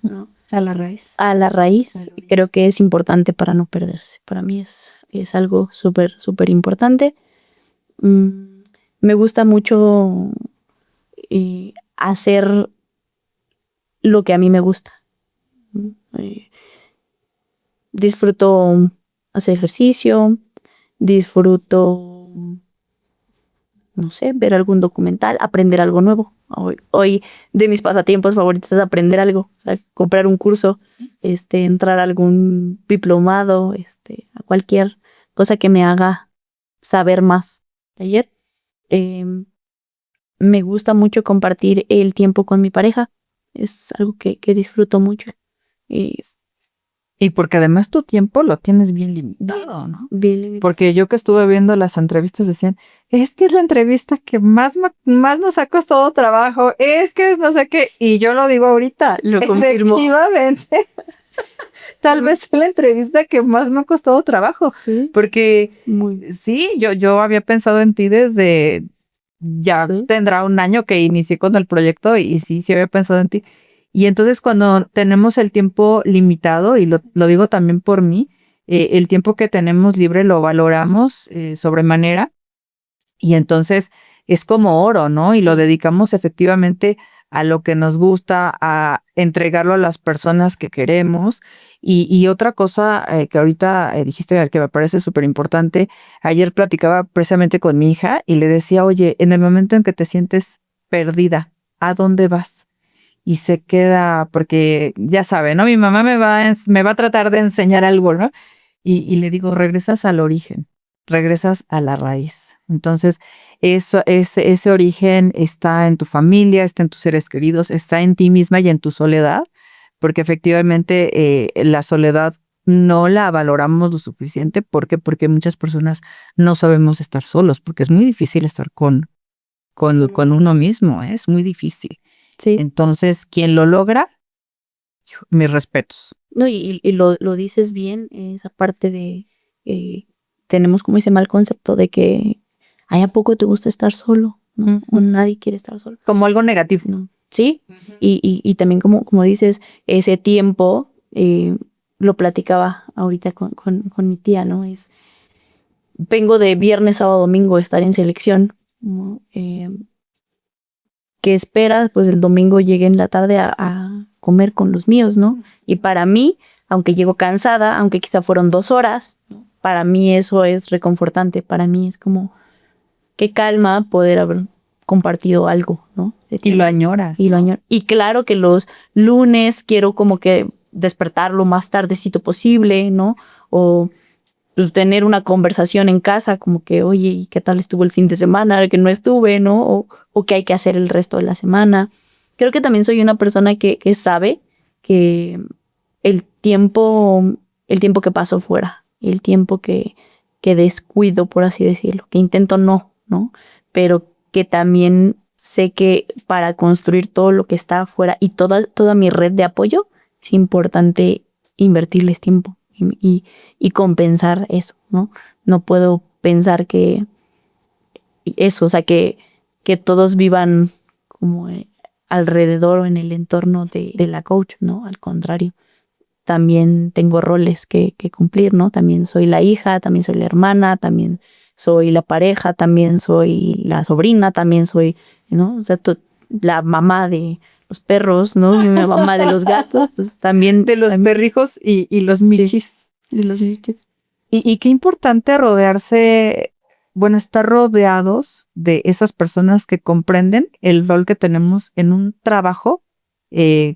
¿no? A la raíz. A la raíz. Creo que es importante para no perderse. Para mí es algo súper, súper importante. Me gusta mucho hacer lo que a mí me gusta. Disfruto hacer ejercicio, disfruto, no sé, ver algún documental, aprender algo nuevo. Hoy de mis pasatiempos favoritos es aprender algo, o sea, comprar un curso, entrar a algún diplomado, a cualquier cosa que me haga saber más. Ayer me gusta mucho compartir el tiempo con mi pareja, es algo que disfruto mucho. Y porque además tu tiempo lo tienes bien limitado, ¿no? Bien limitado. Porque yo que estuve viendo las entrevistas decían, es que es la entrevista que más nos ha costado trabajo, es que es no sé qué, y yo lo digo ahorita, lo confirmo. Efectivamente. Tal vez fue la entrevista que más me ha costado trabajo. Sí. Porque sí, yo había pensado en ti desde, ya tendrá un año que inicié con el proyecto y sí había pensado en ti. Y entonces cuando tenemos el tiempo limitado, y lo digo también por mí, el tiempo que tenemos libre lo valoramos sobremanera, y entonces es como oro, ¿no? Y lo dedicamos efectivamente a lo que nos gusta, a entregarlo a las personas que queremos. Y otra cosa que ahorita dijiste que me parece súper importante, ayer platicaba precisamente con mi hija y le decía, oye, en el momento en que te sientes perdida, ¿a dónde vas? Y se queda, porque ya sabe, ¿no? Mi mamá me va a tratar de enseñar algo, ¿no? Y le digo, regresas al origen, regresas a la raíz. Entonces, ese origen está en tu familia, está en tus seres queridos, está en ti misma y en tu soledad, porque efectivamente la soledad no la valoramos lo suficiente. ¿Por qué? Porque muchas personas no sabemos estar solos, porque es muy difícil estar con uno mismo, ¿eh? Es muy difícil. Sí. Entonces, quien lo logra, mis respetos. No, y lo dices bien, esa parte de tenemos como ese mal concepto de que ¿a poco te gusta estar solo? ¿No? O nadie quiere estar solo. Como algo negativo. ¿No? Sí, y también como dices, ese tiempo, lo platicaba ahorita con mi tía, ¿no? Vengo de viernes, sábado, domingo estar en selección, ¿no? ¿Qué esperas? Pues el domingo llegué en la tarde a comer con los míos, ¿no? Y para mí, aunque llego cansada, aunque quizá fueron 2 horas, ¿no? Para mí eso es reconfortante. Para mí es como, qué calma poder haber compartido algo, ¿no? Y lo añoras. Y lo añoro. Y claro que los lunes quiero como que despertar lo más tardecito posible, ¿no? O pues tener una conversación en casa como que, oye, ¿y qué tal estuvo el fin de semana? Que no estuve, ¿no? O qué hay que hacer el resto de la semana. Creo que también soy una persona que sabe que el tiempo que paso fuera, el tiempo que descuido, por así decirlo, que intento ¿no? Pero que también sé que para construir todo lo que está afuera y toda mi red de apoyo, es importante invertirles tiempo y compensar eso, ¿no? No puedo pensar que eso, o sea, que todos vivan como alrededor o en el entorno de la coach, ¿no? Al contrario, también tengo roles que cumplir, ¿no? También soy la hija, también soy la hermana, también soy la pareja, también soy la sobrina, también soy, ¿no? O sea, la mamá de los perros, ¿no? La mamá de los gatos, pues también. De los perrijos y los michis. Sí, de los michis. Y qué importante rodearse, bueno, estar rodeados de esas personas que comprenden el rol que tenemos en un trabajo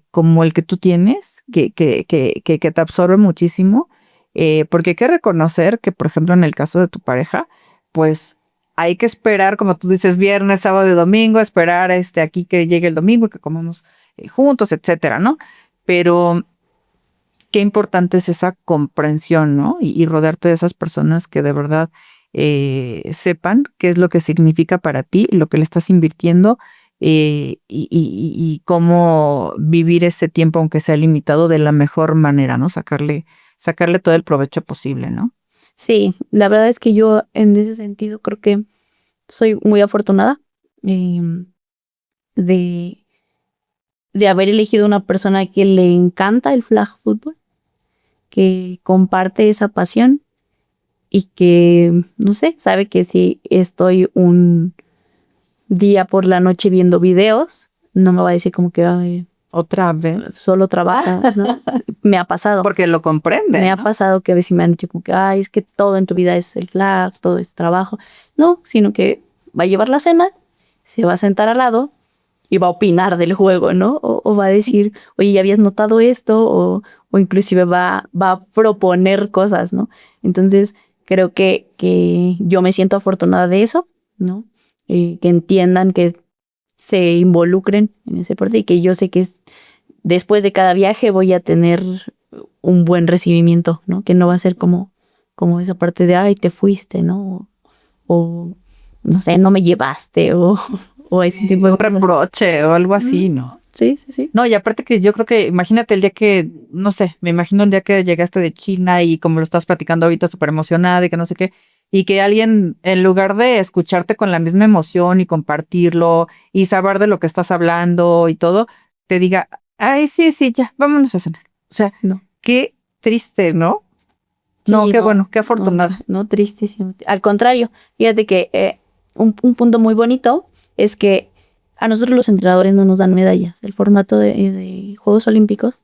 como el que tú tienes, que te absorbe muchísimo, porque hay que reconocer que, por ejemplo, en el caso de tu pareja, pues hay que esperar, como tú dices, viernes, sábado y domingo, esperar aquí que llegue el domingo y que comamos juntos, etcétera, ¿no? Pero qué importante es esa comprensión, ¿no? Y rodearte de esas personas que de verdad sepan qué es lo que significa para ti, lo que le estás invirtiendo y cómo vivir ese tiempo, aunque sea limitado, de la mejor manera, ¿no? Sacarle todo el provecho posible, ¿no? Sí, la verdad es que yo en ese sentido creo que soy muy afortunada de haber elegido una persona que le encanta el flag football, que comparte esa pasión y que, no sé, sabe que si estoy un día por la noche viendo videos, no me va a decir como que ay, otra vez solo trabaja, ¿no? Me ha pasado. Porque lo comprende. Me ¿no? ha pasado que a veces me han dicho como que ay, es que todo en tu vida es el flag, todo es trabajo. No, sino que va a llevar la cena, se va a sentar al lado y va a opinar del juego, ¿no? O va a decir, oye, ¿ya habías notado esto? O inclusive va a proponer cosas, ¿no? Entonces, creo que yo me siento afortunada de eso, ¿no? Que entiendan, que se involucren en ese deporte y que yo sé que después de cada viaje voy a tener un buen recibimiento, ¿no? Que no va a ser como esa parte de, ay, te fuiste, ¿no? O no sé, no me llevaste o ese tipo de un reproche o algo así, ¿no? Sí, sí, sí. No, y aparte que yo creo que, imagínate el día que, no sé, me imagino el día que llegaste de China y como lo estás platicando ahorita, súper emocionada y que no sé qué, y que alguien, en lugar de escucharte con la misma emoción y compartirlo y saber de lo que estás hablando y todo, te diga, ay, sí, ya, vámonos a cenar. O sea, no. Qué triste, ¿no? Sí, no, qué bueno, qué afortunada. No, tristísimo. Al contrario, fíjate que un punto muy bonito es que a nosotros los entrenadores no nos dan medallas. El formato de Juegos Olímpicos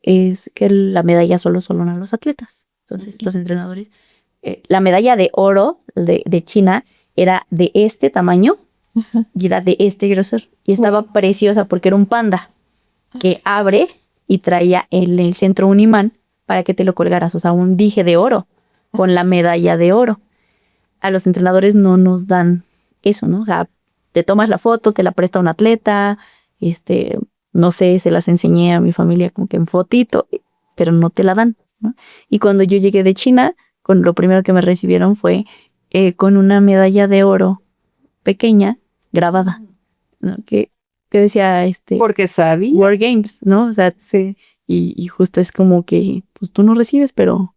es que la medalla solo son a los atletas. Entonces, los entrenadores, la medalla de oro de China era de este tamaño y era de este grosor. Y estaba preciosa porque era un panda que abre y traía en el centro un imán para que te lo colgaras. O sea, un dije de oro con la medalla de oro. a los entrenadores no nos dan eso, ¿no? O sea, te tomas la foto, te la presta un atleta, no sé, se las enseñé a mi familia como que en fotito, pero no te la dan, ¿no? Y cuando yo llegué de China, con lo primero que me recibieron fue con una medalla de oro pequeña grabada, ¿no? Que decía Porque sabía. World Games, ¿no? O sea, Sí. y justo es como que pues tú no recibes, pero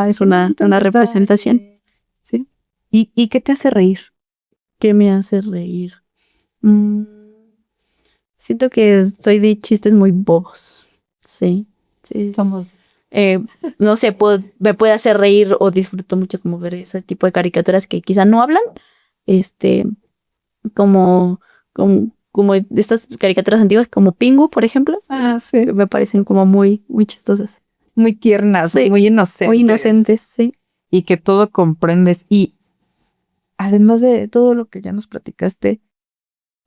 es una representación. Sí. ¿Y qué te hace reír? ¿Qué me hace reír? Siento que soy de chistes muy bobos. Sí, sí. Somos. No sé, me puede hacer reír o disfruto mucho como ver ese tipo de caricaturas que quizá no hablan. Como, como de estas caricaturas antiguas, como Pingu, por ejemplo. Sí. Me parecen como muy, muy chistosas. Muy tiernas, Sí, muy inocentes. Muy inocentes, sí. Y que todo comprendes. Y además de todo lo que ya nos platicaste,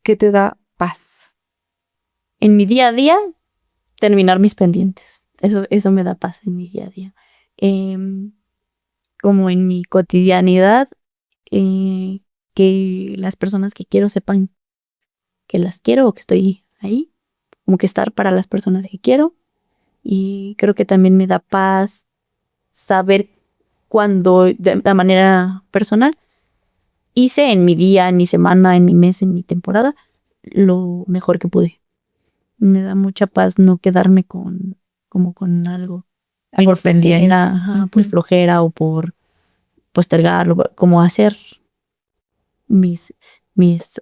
¿qué te da paz? En mi día a día, terminar mis pendientes. Eso me da paz en mi día a día. Como en mi cotidianidad, que las personas que quiero sepan que las quiero o que estoy ahí. Como que estar para las personas que quiero. Y creo que también me da paz saber cuando, de manera personal, hice en mi día, en mi semana, en mi mes, en mi temporada, lo mejor que pude. Me da mucha paz no quedarme como con algo. Algo Por pendiente. flojera, por flojera o por postergarlo, como hacer mis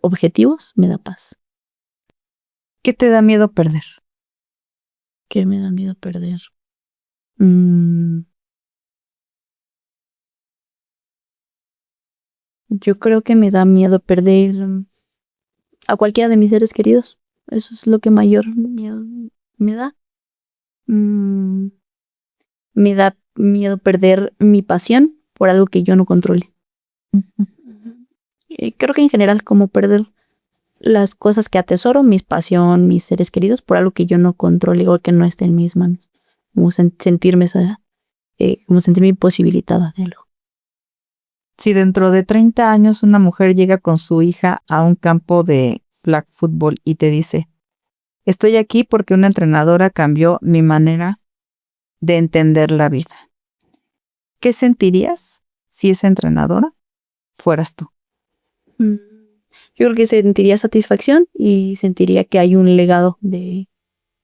objetivos, me da paz. ¿Qué te da miedo perder? ¿Qué me da miedo perder? Yo creo que me da miedo perder a cualquiera de mis seres queridos. Eso es lo que mayor miedo me da. Me da miedo perder mi pasión por algo que yo no controle. Creo que en general como perder las cosas que atesoro, mi pasión, mis seres queridos, por algo que yo no controle o que no esté en mis manos. Como sentirme como sentirme imposibilitada de algo. Si dentro de 30 años una mujer llega con su hija a un campo de flag football y te dice, estoy aquí porque una entrenadora cambió mi manera de entender la vida. ¿Qué sentirías si esa entrenadora fueras tú? Yo creo que sentiría satisfacción y sentiría que hay un legado de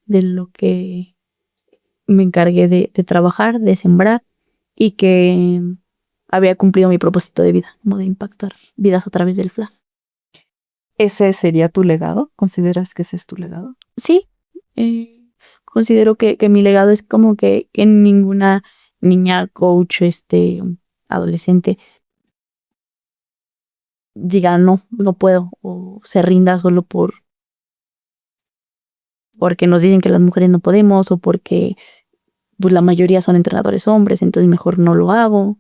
lo que me encargué de trabajar, de sembrar y que había cumplido mi propósito de vida, como de impactar vidas a través del flag. ¿Ese sería tu legado? ¿Consideras que ese es tu legado? Sí, considero que mi legado es como que ninguna niña, coach, adolescente diga no puedo o se rinda solo porque nos dicen que las mujeres no podemos o porque pues, la mayoría son entrenadores hombres, entonces mejor no lo hago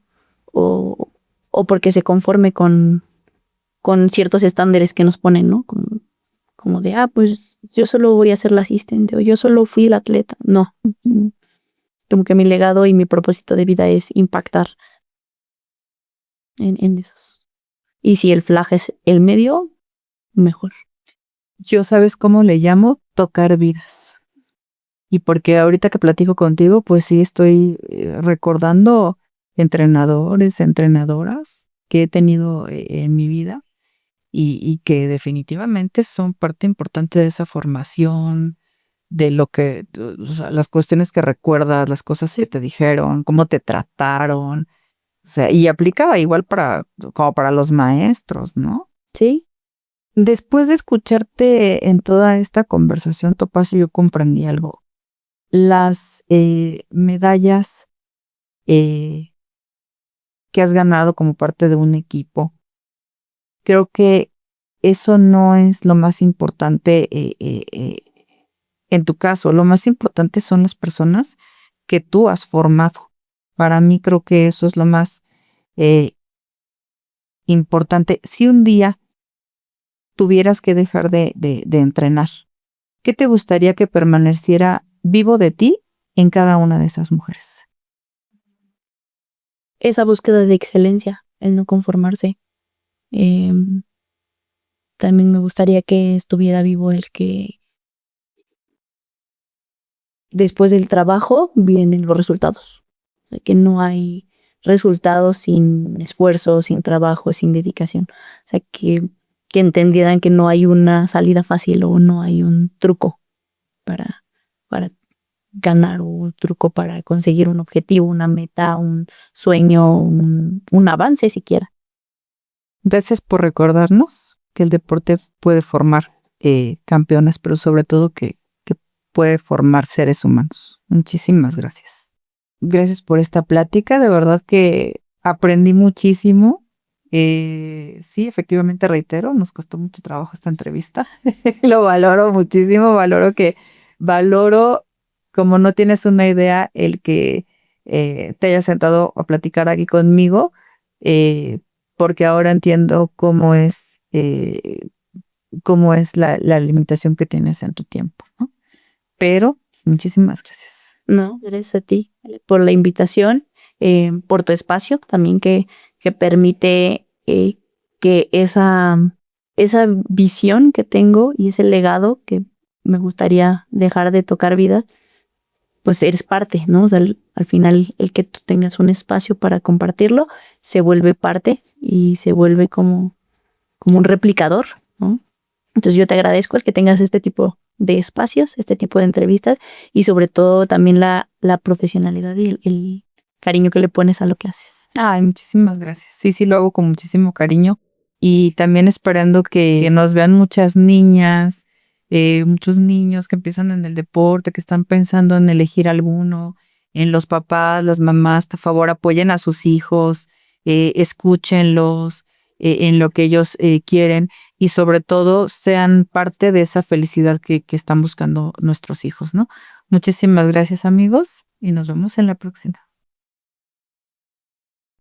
o porque se conforme con ciertos estándares que nos ponen, ¿no? Como de, pues yo solo voy a ser la asistente o yo solo fui el atleta. No. Como que mi legado y mi propósito de vida es impactar en esos. Y si el flag es el medio, mejor. Yo, ¿sabes cómo le llamo? Tocar vidas. Y porque ahorita que platico contigo, pues sí estoy recordando entrenadores, entrenadoras que he tenido en mi vida y que definitivamente son parte importante de esa formación, de lo que, o sea, las cuestiones que recuerdas, las cosas que te dijeron, cómo te trataron. O sea, y aplicaba igual como para los maestros, ¿no? Sí. Después de escucharte en toda esta conversación, Topacio, yo comprendí algo. Las medallas que has ganado como parte de un equipo, creo que eso no es lo más importante en tu caso. Lo más importante son las personas que tú has formado. Para mí creo que eso es lo más importante. Si un día tuvieras que dejar de entrenar, ¿qué te gustaría que permaneciera vivo de ti en cada una de esas mujeres? Esa búsqueda de excelencia el no conformarse. También me gustaría que estuviera vivo el que después del trabajo vienen los resultados. O sea, que no hay resultados sin esfuerzo, sin trabajo, sin dedicación. O sea, que entendieran que no hay una salida fácil o no hay un truco para ganar o un truco para conseguir un objetivo, una meta, un sueño, un avance siquiera. Gracias por recordarnos que el deporte puede formar campeones, pero sobre todo que puede formar seres humanos. Muchísimas gracias. Gracias por esta plática, de verdad que aprendí muchísimo. Sí, efectivamente reitero, nos costó mucho trabajo esta entrevista. Lo valoro muchísimo, valoro como no tienes una idea el que te hayas sentado a platicar aquí conmigo, porque ahora entiendo cómo es la limitación que tienes en tu tiempo, ¿no? Pero muchísimas gracias. No, gracias a ti por la invitación, por tu espacio también que permite que esa visión que tengo y ese legado que me gustaría dejar de tocar vidas, pues eres parte, ¿no? O sea, al final el que tú tengas un espacio para compartirlo se vuelve parte y se vuelve como un replicador, ¿no? Entonces yo te agradezco el que tengas este tipo de espacios, este tipo de entrevistas y sobre todo también la profesionalidad y el cariño que le pones a lo que haces. Ay, muchísimas gracias. Sí, lo hago con muchísimo cariño y también esperando que nos vean muchas niñas, muchos niños que empiezan en el deporte, que están pensando en elegir alguno, en los papás, las mamás, por favor apoyen a sus hijos, escúchenlos en lo que ellos quieren y sobre todo sean parte de esa felicidad que están buscando nuestros hijos, ¿no? Muchísimas gracias, amigos, y nos vemos en la próxima.